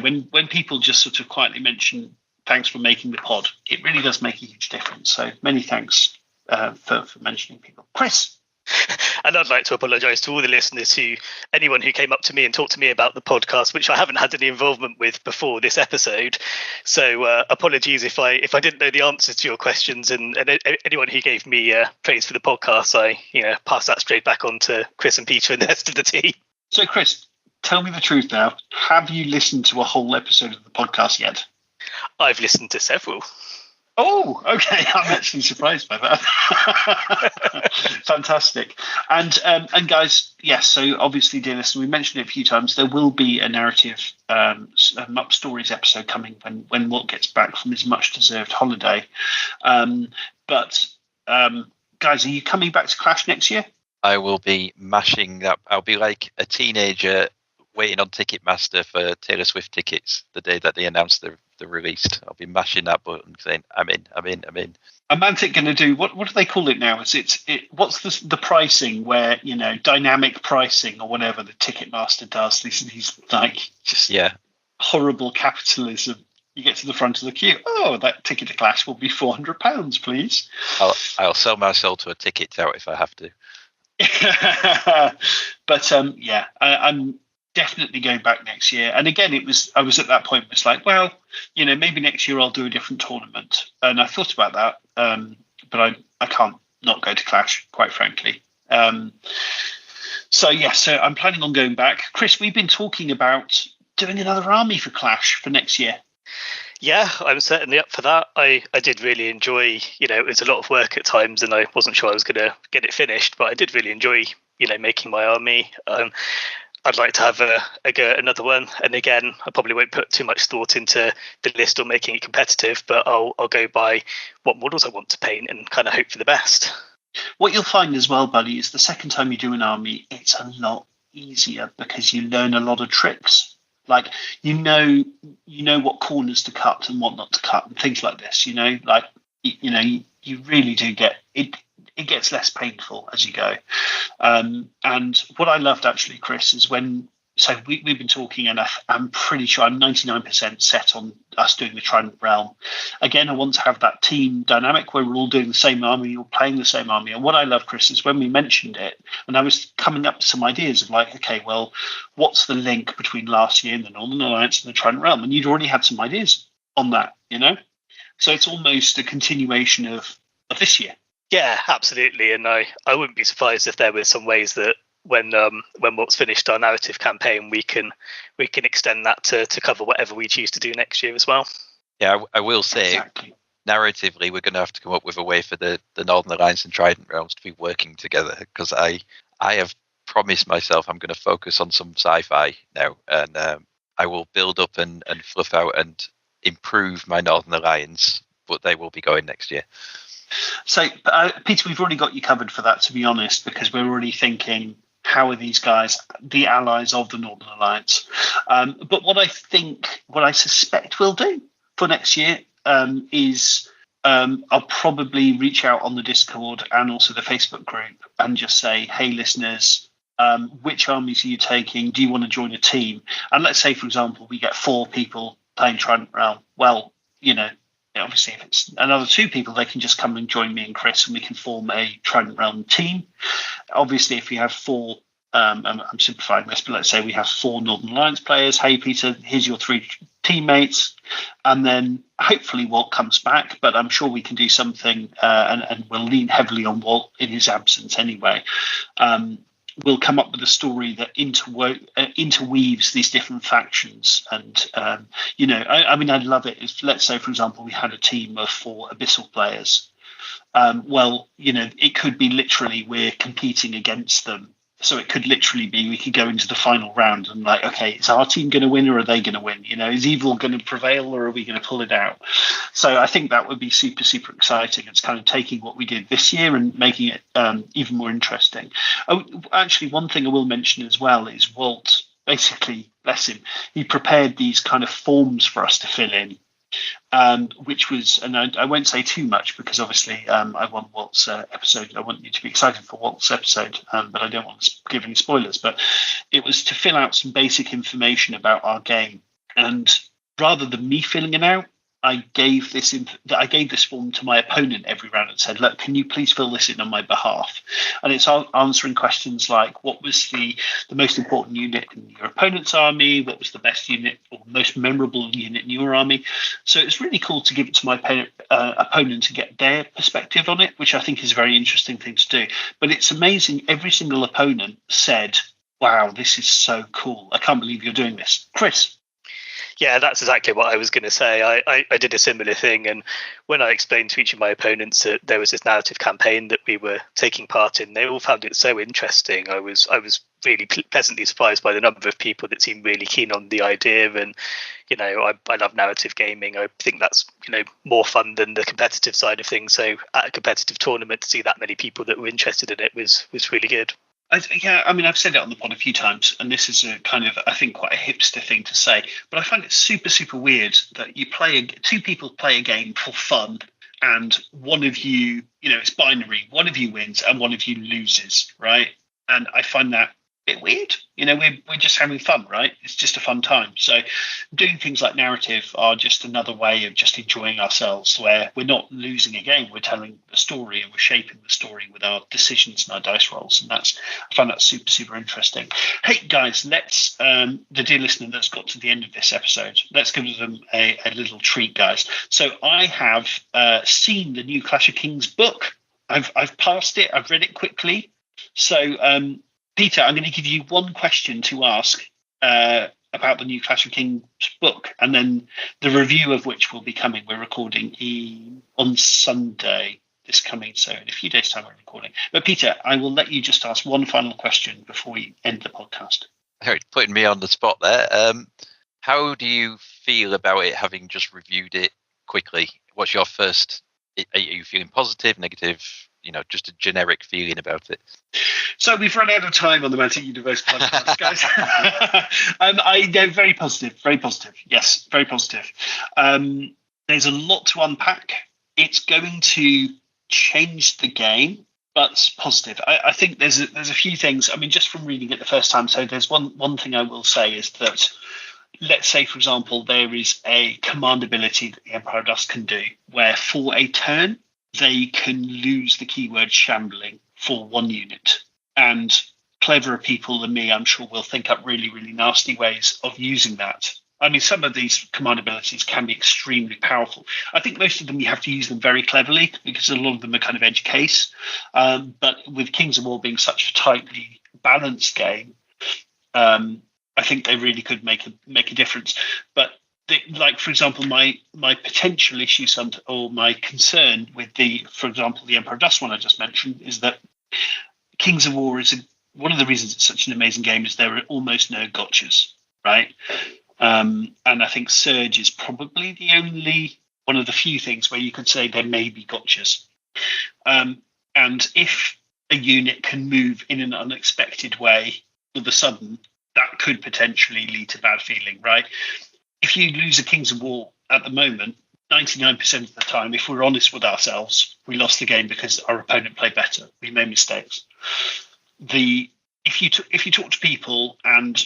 Speaker 1: when people just sort of quietly mention thanks for making the pod, it really does make a huge difference. So many thanks for mentioning people. Chris.
Speaker 3: And I'd like to apologise to all the listeners, anyone who came up to me and talked to me about the podcast, which I haven't had any involvement with before this episode. So apologies if I didn't know the answers to your questions, and anyone who gave me praise for the podcast, I pass that straight back on to Chris and Peter and the rest of the team.
Speaker 1: So Chris, tell me the truth now. Have you listened to a whole episode of the podcast yet?
Speaker 3: I've listened to several.
Speaker 1: Oh, okay. I'm actually surprised by that. Fantastic. And guys, yes, so obviously, dear listener, we mentioned it a few times, there will be a narrative Mup Stories episode coming when Walt gets back from his much-deserved holiday. But guys, are you coming back to Clash next year?
Speaker 2: I will be mashing that. I'll be like a teenager waiting on Ticketmaster for Taylor Swift tickets the day that they announced they're released. I'll be mashing that button saying, I'm in.
Speaker 1: Are Mantic going to do, what do they call it now? What's the pricing where, dynamic pricing or whatever the Ticketmaster does? He's like, just horrible capitalism. You get to the front of the queue. Oh, that ticket to Clash will be £400, please.
Speaker 2: I'll sell my soul to a ticket tout if I have to.
Speaker 1: But I'm definitely going back next year. And again, I was at that point, it was like, well, maybe next year I'll do a different tournament. And I thought about that, but I can't not go to Clash, quite frankly. So I'm planning on going back. Chris, we've been talking about doing another army for Clash for next year.
Speaker 3: Yeah, I'm certainly up for that. I did really enjoy, it was a lot of work at times and I wasn't sure I was going to get it finished, but I did really enjoy, making my army. I'd like to have a go at another one. And again, I probably won't put too much thought into the list or making it competitive, but I'll go by what models I want to paint and kind of hope for the best.
Speaker 1: What you'll find as well, buddy, is the second time you do an army, it's a lot easier because you learn a lot of tricks. Like, you know what corners to cut and what not to cut and things like this, you really do get it. It gets less painful as you go. And what I loved actually, Chris, is we've been talking, and I'm pretty sure I'm 99% set on us doing the Trident Realm. Again, I want to have that team dynamic where we're all doing the same army or playing the same army. And what I love, Chris, is when we mentioned it, and I was coming up with some ideas of like, okay, well, what's the link between last year and the Northern Alliance and the Trident Realm? And you'd already had some ideas on that, So it's almost a continuation of this year.
Speaker 3: Yeah, absolutely. And I wouldn't be surprised if there were some ways that when Walt's finished our narrative campaign, we can extend that to cover whatever we choose to do next year as well.
Speaker 2: Yeah, I will say, exactly. Narratively, we're going to have to come up with a way for the Northern Alliance and Trident Realms to be working together, because I have promised myself I'm going to focus on some sci-fi now, and I will build up and fluff out and improve my Northern Alliance, but they will be going next year.
Speaker 1: So, Peter, we've already got you covered for that, to be honest, because we're already thinking, how are these guys the allies of the Northern Alliance? But what I suspect we'll do for next year is I'll probably reach out on the Discord and also the Facebook group and just say, hey, listeners, which armies are you taking? Do you want to join a team? And let's say, for example, we get 4 people playing Trident Realm. Well, obviously if it's another 2 people, they can just come and join me and Chris, and we can form a Trident Realm team. Obviously, if we have 4, I'm simplifying this, but let's say we have 4 Northern Alliance players. Hey, Peter, here's your 3 teammates. And then hopefully Walt comes back, but I'm sure we can do something, and we'll lean heavily on Walt in his absence anyway. We'll come up with a story that interweaves these different factions. And, I'd love it if, let's say, for example, we had a team of 4 Abyssal players. It could be literally we're competing against them. So it could literally be we could go into the final round and like, okay, is our team going to win or are they going to win? Is evil going to prevail or are we going to pull it out? So I think that would be super, super exciting. It's kind of taking what we did this year and making it even more interesting. Oh, actually, one thing I will mention as well is Walt, basically, bless him, he prepared these kind of forms for us to fill in. Which was, and I won't say too much because obviously I want Walt's episode. I want you to be excited for Walt's episode, but I don't want to give any spoilers. But it was to fill out some basic information about our game, and rather than me filling it out, I gave this form to my opponent every round and said, look, can you please fill this in on my behalf? And it's answering questions like, what was the most important unit in your opponent's army? What was the best unit or most memorable unit in your army? So it's really cool to give it to my opponent to get their perspective on it, which I think is a very interesting thing to do. But it's amazing. Every single opponent said, wow, this is so cool. I can't believe you're doing this. Chris?
Speaker 3: Yeah, that's exactly what I was going to say. I did a similar thing, and when I explained to each of my opponents that there was this narrative campaign that we were taking part in, they all found it so interesting. I was really pleasantly surprised by the number of people that seemed really keen on the idea, and I love narrative gaming. I think that's more fun than the competitive side of things. So at a competitive tournament, to see that many people that were interested in it was really good.
Speaker 1: I've said it on the pod a few times, and this is a kind of, I think, quite a hipster thing to say, but I find it super, super weird that two people play a game for fun, and one of you, it's binary, one of you wins and one of you loses, right? And I find that a bit weird. We're just having fun, right? It's just a fun time. So doing things like narrative are just another way of just enjoying ourselves, where we're not losing a game, we're telling the story and we're shaping the story with our decisions and our dice rolls. And I find that super, super interesting. Hey guys, let's the dear listener that's got to the end of this episode, let's give them a little treat, guys. So I have seen the new Clash of Kings book. I've passed it, I've read it quickly. So Peter, I'm going to give you one question to ask about the new Clash of Kings book, and then the review of which will be coming. We're recording on Sunday, this coming, so in a few days' time we're recording. But Peter, I will let you just ask one final question before we end the podcast.
Speaker 2: Putting me on the spot there. How do you feel about it, having just reviewed it quickly? What's your first? Are you feeling positive, negative? Just a generic feeling about it.
Speaker 1: So we've run out of time on the Mantic Universe podcast, guys. I know, very positive, very positive. Yes, very positive. There's a lot to unpack. It's going to change the game, but it's positive. I think there's a few things. I mean, just from reading it the first time. So there's one thing I will say is that, let's say, for example, there is a command ability that the Empire of Dust can do where for a turn, they can lose the keyword shambling for one unit. And cleverer people than me, I'm sure, will think up really, really nasty ways of using that. I mean, some of these command abilities can be extremely powerful. I think most of them you have to use them very cleverly because a lot of them are kind of edge case. But with Kings of War being such a tightly balanced game, I think they really could make a difference. But for example, my potential issue or my concern with for example, the Emperor of Dust one I just mentioned is that Kings of War is one of the reasons it's such an amazing game is there are almost no gotchas, right? And I think Surge is probably the only one of the few things where you could say there may be gotchas. And if a unit can move in an unexpected way all of a sudden, that could potentially lead to bad feeling, right? If you lose a Kings of War at the moment, 99% of the time, if we're honest with ourselves, we lost the game because our opponent played better. We made mistakes. If you talk to people and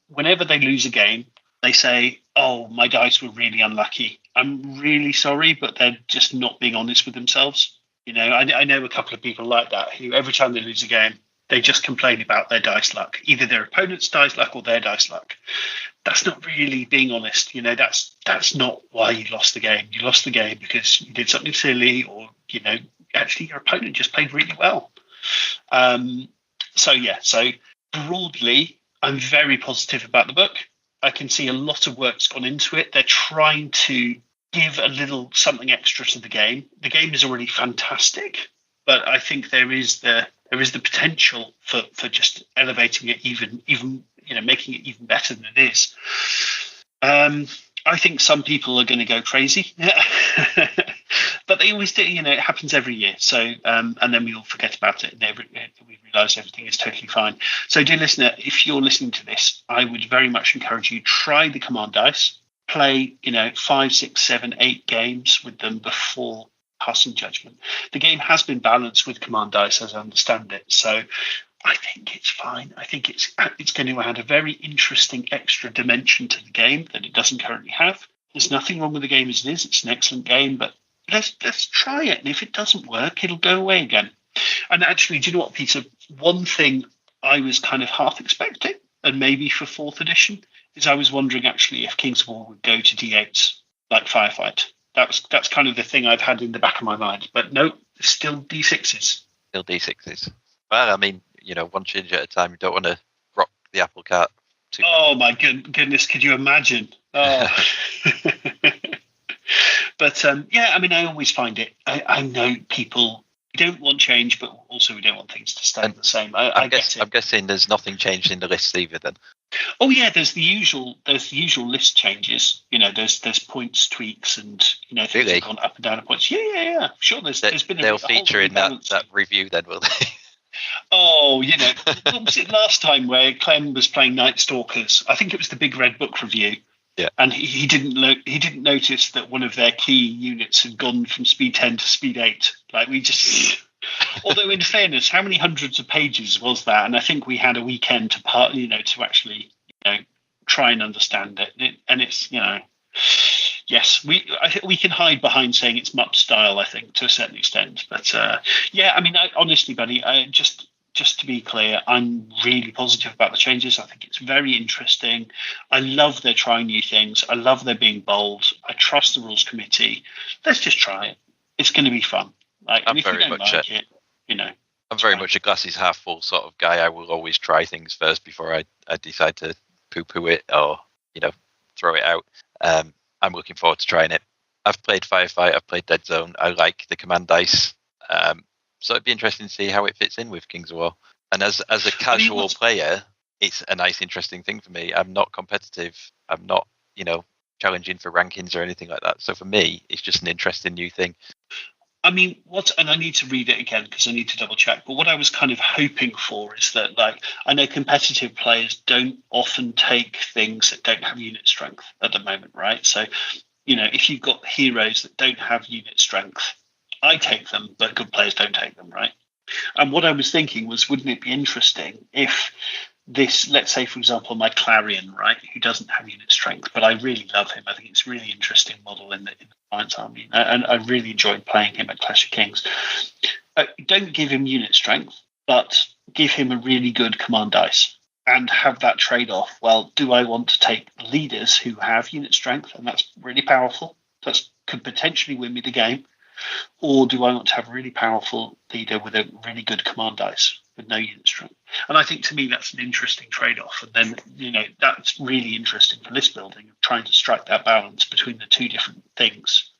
Speaker 1: whenever they lose a game, they say, "Oh, my dice were really unlucky." I'm really sorry, but they're just not being honest with themselves. You know, I know a couple of people like that who every time they lose a game, they just complain about their dice luck, either their opponent's dice luck or their dice luck. That's not really being honest. You know, that's not why you lost the game. You lost the game because you did something silly, or, you know, actually your opponent just played really well. So broadly, I'm very positive about the book. I can see a lot of work's gone into it. They're trying to give a little something extra to the game. The game is already fantastic, but I think there is the potential for just elevating it even you know, making it even better than it is. I think some people are going to go crazy, but they always do. You know, it happens every year. So and then we all forget about it, and we realise everything is totally fine. So, dear listener, if you're listening to this, I would very much encourage you, try the command dice, play, you know, 5, 6, 7, 8 games with them before passing judgment. The game has been balanced with command dice, as I understand it. So I think it's fine. I think it's going to add a very interesting extra dimension to the game that it doesn't currently have. There's nothing wrong with the game as it is. It's an excellent game, but let's try it. And if it doesn't work, it'll go away again. And actually, do you know what, Peter? One thing I was kind of half expecting, and maybe for 4th edition, is I was wondering actually if Kings of War would go to D8s like Firefight. That's kind of the thing I've had in the back of my mind. But no, still D6s.
Speaker 2: Still D6s. Well, I mean, you know, one change at a time. You don't want to rock the apple cart too much.
Speaker 1: Oh my goodness, could you imagine? Oh. But yeah, I mean, I always find it. I know people don't want change, but also we don't want things to stay the same. I get it.
Speaker 2: I'm guessing there's nothing changed in the list either then.
Speaker 1: Oh yeah, there's the usual list changes. You know, there's points tweaks, and you know, things have gone up and down in points. Yeah. Sure, there's been
Speaker 2: they'll feature in that review then, will they?
Speaker 1: Oh, you know, what was it last time where Clem was playing Night Stalkers? I think it was the Big Red Book review.
Speaker 2: Yeah.
Speaker 1: And he didn't notice that one of their key units had gone from speed 10 to speed 8. Like, we just. Although, in fairness, how many hundreds of pages was that? And I think we had a weekend to actually, you know, try and understand it. And it's, you know, yes, we can hide behind saying it's MUP style, I think, to a certain extent. But yeah, I mean, honestly, buddy, just to be clear, I'm really positive about the changes. I think it's very interesting. I love they're trying new things. I love they're being bold. I trust the rules committee. Let's just try it. It's going to be fun. Like, and if you don't like it, you know. I'm
Speaker 2: very much a glasses half full sort of guy. I will always try things first before I decide to poo-poo it or, you know, throw it out. I'm looking forward to trying it. I've played Firefight. I've played Dead Zone. I like the command dice. So it'd be interesting to see how it fits in with Kings of War. And as a casual player, it's a nice, interesting thing for me. I'm not competitive. I'm not, you know, challenging for rankings or anything like that. So for me, it's just an interesting new thing.
Speaker 1: I mean, and I need to read it again because I need to double check, but what I was kind of hoping for is that, like, I know competitive players don't often take things that don't have unit strength at the moment, right? So, you know, if you've got heroes that don't have unit strength, I take them, but good players don't take them, right? And what I was thinking was, wouldn't it be interesting if this, let's say, for example, my Clarion, right, who doesn't have unit strength, but I really love him. I think it's a really interesting model in the Alliance army, and I really enjoyed playing him at Clash of Kings. Don't give him unit strength, but give him a really good command dice and have that trade-off. Well, do I want to take leaders who have unit strength, and that's really powerful, that could potentially win me the game, or do I want to have a really powerful leader with a really good command dice with no unit strength? And I think, to me, that's an interesting trade-off. And then, you know, that's really interesting for list building, trying to strike that balance between the two different things.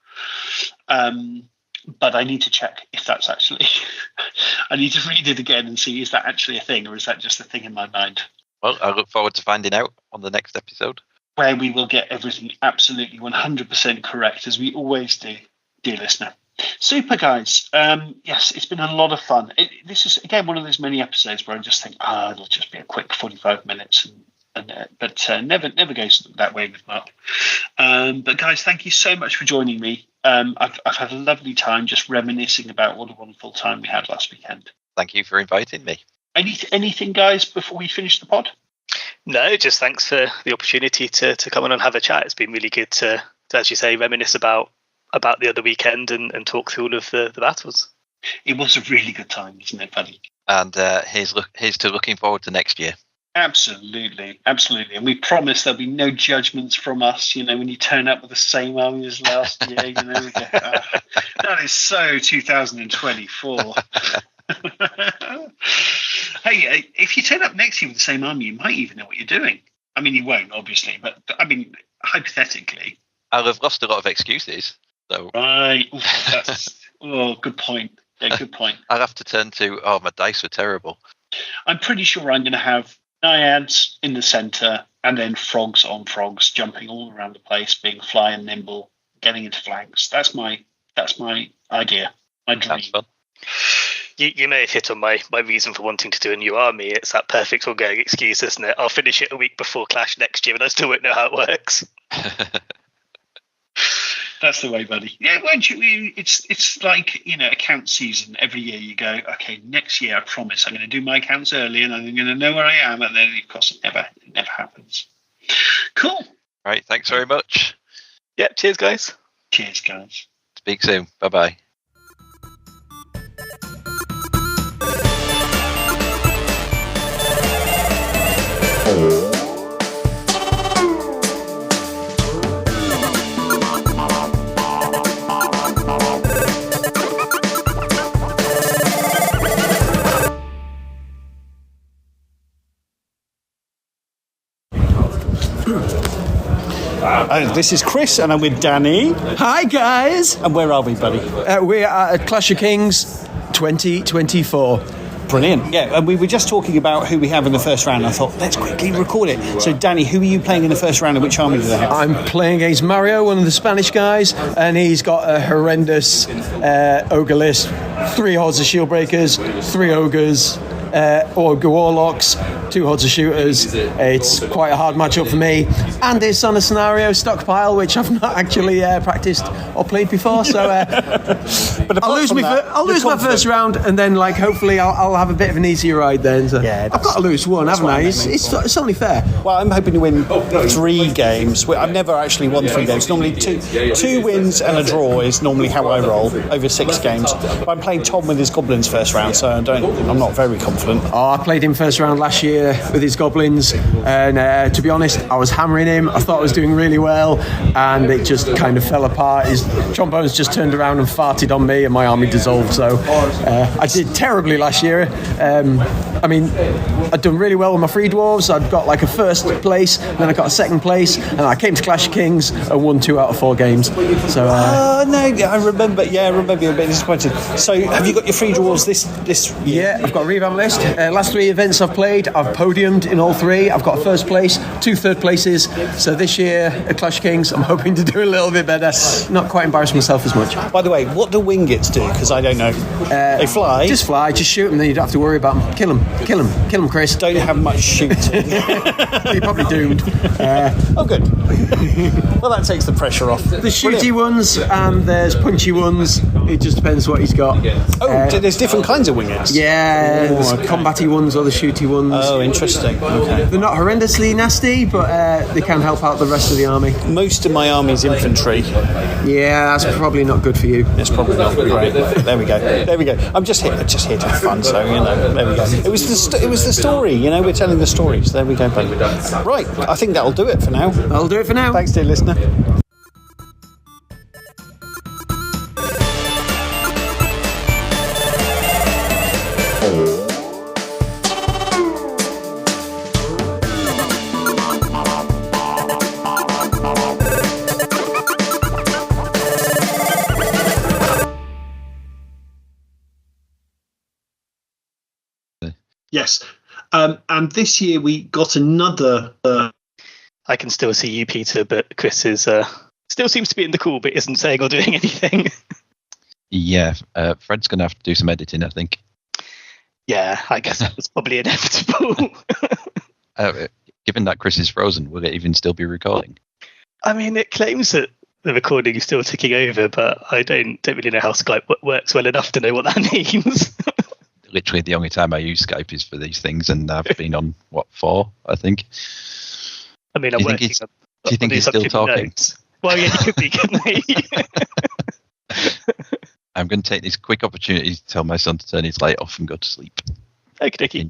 Speaker 1: But I need to check if that's actually I need to read it again and see, is that actually a thing, or is that just a thing in my mind?
Speaker 2: Well, I look forward to finding out on the next episode,
Speaker 1: where we will get everything absolutely 100% correct, as we always do, dear listener. Super, guys. Yes, it's been a lot of fun. This is, again, one of those many episodes where I just think, it'll just be a quick 45 minutes. But never goes that way with Mark. But, guys, thank you so much for joining me. I've had a lovely time just reminiscing about what a wonderful time we had last weekend.
Speaker 2: Thank you for inviting me.
Speaker 1: Anything, guys, before we finish the pod?
Speaker 3: No, just thanks for the opportunity to come on and have a chat. It's been really good to as you say, reminisce about the other weekend and talk through all of the battles.
Speaker 1: It was a really good time, wasn't it, buddy?
Speaker 2: And here's to looking forward to next year.
Speaker 1: Absolutely. And we promise there'll be no judgments from us. When you turn up with the same army as last year, we go, that is so 2024. Hey, if you turn up next year with the same army, you might even know what you're doing. I mean, you won't, obviously, but I mean, hypothetically.
Speaker 2: I'll have lost a lot of excuses. So.
Speaker 1: Right. Good point. Yeah, good point.
Speaker 2: I'll have to turn to, my dice were terrible.
Speaker 1: I'm pretty sure I'm going to have naiads in the centre and then frogs on frogs jumping all around the place, being fly and nimble, getting into flanks. That's my idea, my dream.
Speaker 2: That's fun.
Speaker 3: You may have hit on my reason for wanting to do a new army. It's that perfect ongoing excuse, isn't it? I'll finish it a week before Clash next year, and I still won't know how it works.
Speaker 1: That's the way, buddy. Yeah, won't you? It's like, account season. Every year you go, okay, next year I promise I'm going to do my accounts early and I'm going to know where I am, and then of course it never happens. Cool.
Speaker 2: Right, thanks very much.
Speaker 3: Yeah, cheers, guys.
Speaker 1: Cheers, guys.
Speaker 2: Speak soon. Bye-bye.
Speaker 6: This is Chris, and I'm with Danny.
Speaker 9: Hi, guys.
Speaker 6: And where are we, buddy?
Speaker 9: We are at Clash of Kings 2024.
Speaker 6: Brilliant. Yeah, and we were just talking about who we have in the first round. I thought, let's quickly record it. So, Danny, who are you playing in the first round, and which army do they have?
Speaker 9: I'm playing against Mario, one of the Spanish guys, and he's got a horrendous ogre list. 3 hordes of shield breakers, 3 ogres, ogre warlocks, 2 hordes of shooters. It's quite a hard matchup for me, and it's on a scenario stockpile which I've not actually practiced or played before. So
Speaker 6: but
Speaker 9: I'll lose my first round, and then hopefully I'll have a bit of an easier ride then. So
Speaker 6: yeah,
Speaker 9: I've got to lose one, haven't I? It's only fair.
Speaker 6: Well, I'm hoping to win 3 games. I've never actually won 3 games. Normally 2 wins and a draw is normally how I roll over 6 games. But I'm playing Tom with his goblins first round, so I'm not very confident.
Speaker 9: Oh, I played him first round last year with his goblins, and to be honest, I was hammering him. I thought I was doing really well, and it just kind of fell apart. His trombones just turned around and farted on me, and my army dissolved. So I did terribly last year. I mean, I'd done really well with my free dwarves. I'd got a first place, then I got a second place, and I came to Clash of Kings and won 2 out of 4 games. So
Speaker 6: no, I remember. Yeah, I remember you were a bit disappointed. So have you got your free dwarves this year?
Speaker 9: Yeah, I've got a revamp list. Last 3 events I've played, I've podiumed in all 3. I've got a first place, 2 third places. So this year at Clash of Kings, I'm hoping to do a little bit better. Not quite embarrass myself as much.
Speaker 6: By the way, what do wingets do? Because I don't know. They fly.
Speaker 9: Just fly. Just shoot them. Then you don't have to worry about them. Kill them, Chris.
Speaker 6: Don't have much shooting.
Speaker 9: You're probably doomed.
Speaker 6: Oh, good. Well, that takes the pressure off.
Speaker 9: There's shooty ones and there's punchy ones. It just depends what he's got.
Speaker 6: Oh, there's different kinds of wingets.
Speaker 9: Yeah, there's combatty ones or the shooty ones.
Speaker 6: Oh, interesting. Okay.
Speaker 9: They're not horrendously nasty, but they can help out the rest of the army.
Speaker 6: Most of my army's infantry.
Speaker 9: Yeah, that's probably not good for you.
Speaker 6: It's probably not great. There we go. I'm just here to have fun. So there we go. It was the story. We're telling the stories. There we go, buddy. Right, I think that'll do it for now.
Speaker 9: That'll do it for now.
Speaker 6: Thanks, dear listener.
Speaker 1: Yes. And this year we got another...
Speaker 3: I can still see you, Peter, but Chris is still seems to be in the call, but isn't saying or doing anything.
Speaker 2: Yeah, Fred's going to have to do some editing, I think.
Speaker 3: Yeah, I guess that was probably inevitable.
Speaker 2: Given that Chris is frozen, will it even still be recording?
Speaker 3: I mean, it claims that the recording is still ticking over, but I don't really know how Skype works well enough to know what that means.
Speaker 2: literally the only time I use Skype is for these things, and I've been on 4, I think.
Speaker 3: I mean,
Speaker 2: Do you think he's still talking?
Speaker 3: Notes. Well, yeah, he could be, couldn't he?
Speaker 2: I'm going to take this quick opportunity to tell my son to turn his light off and go to sleep.
Speaker 3: Okie dokie.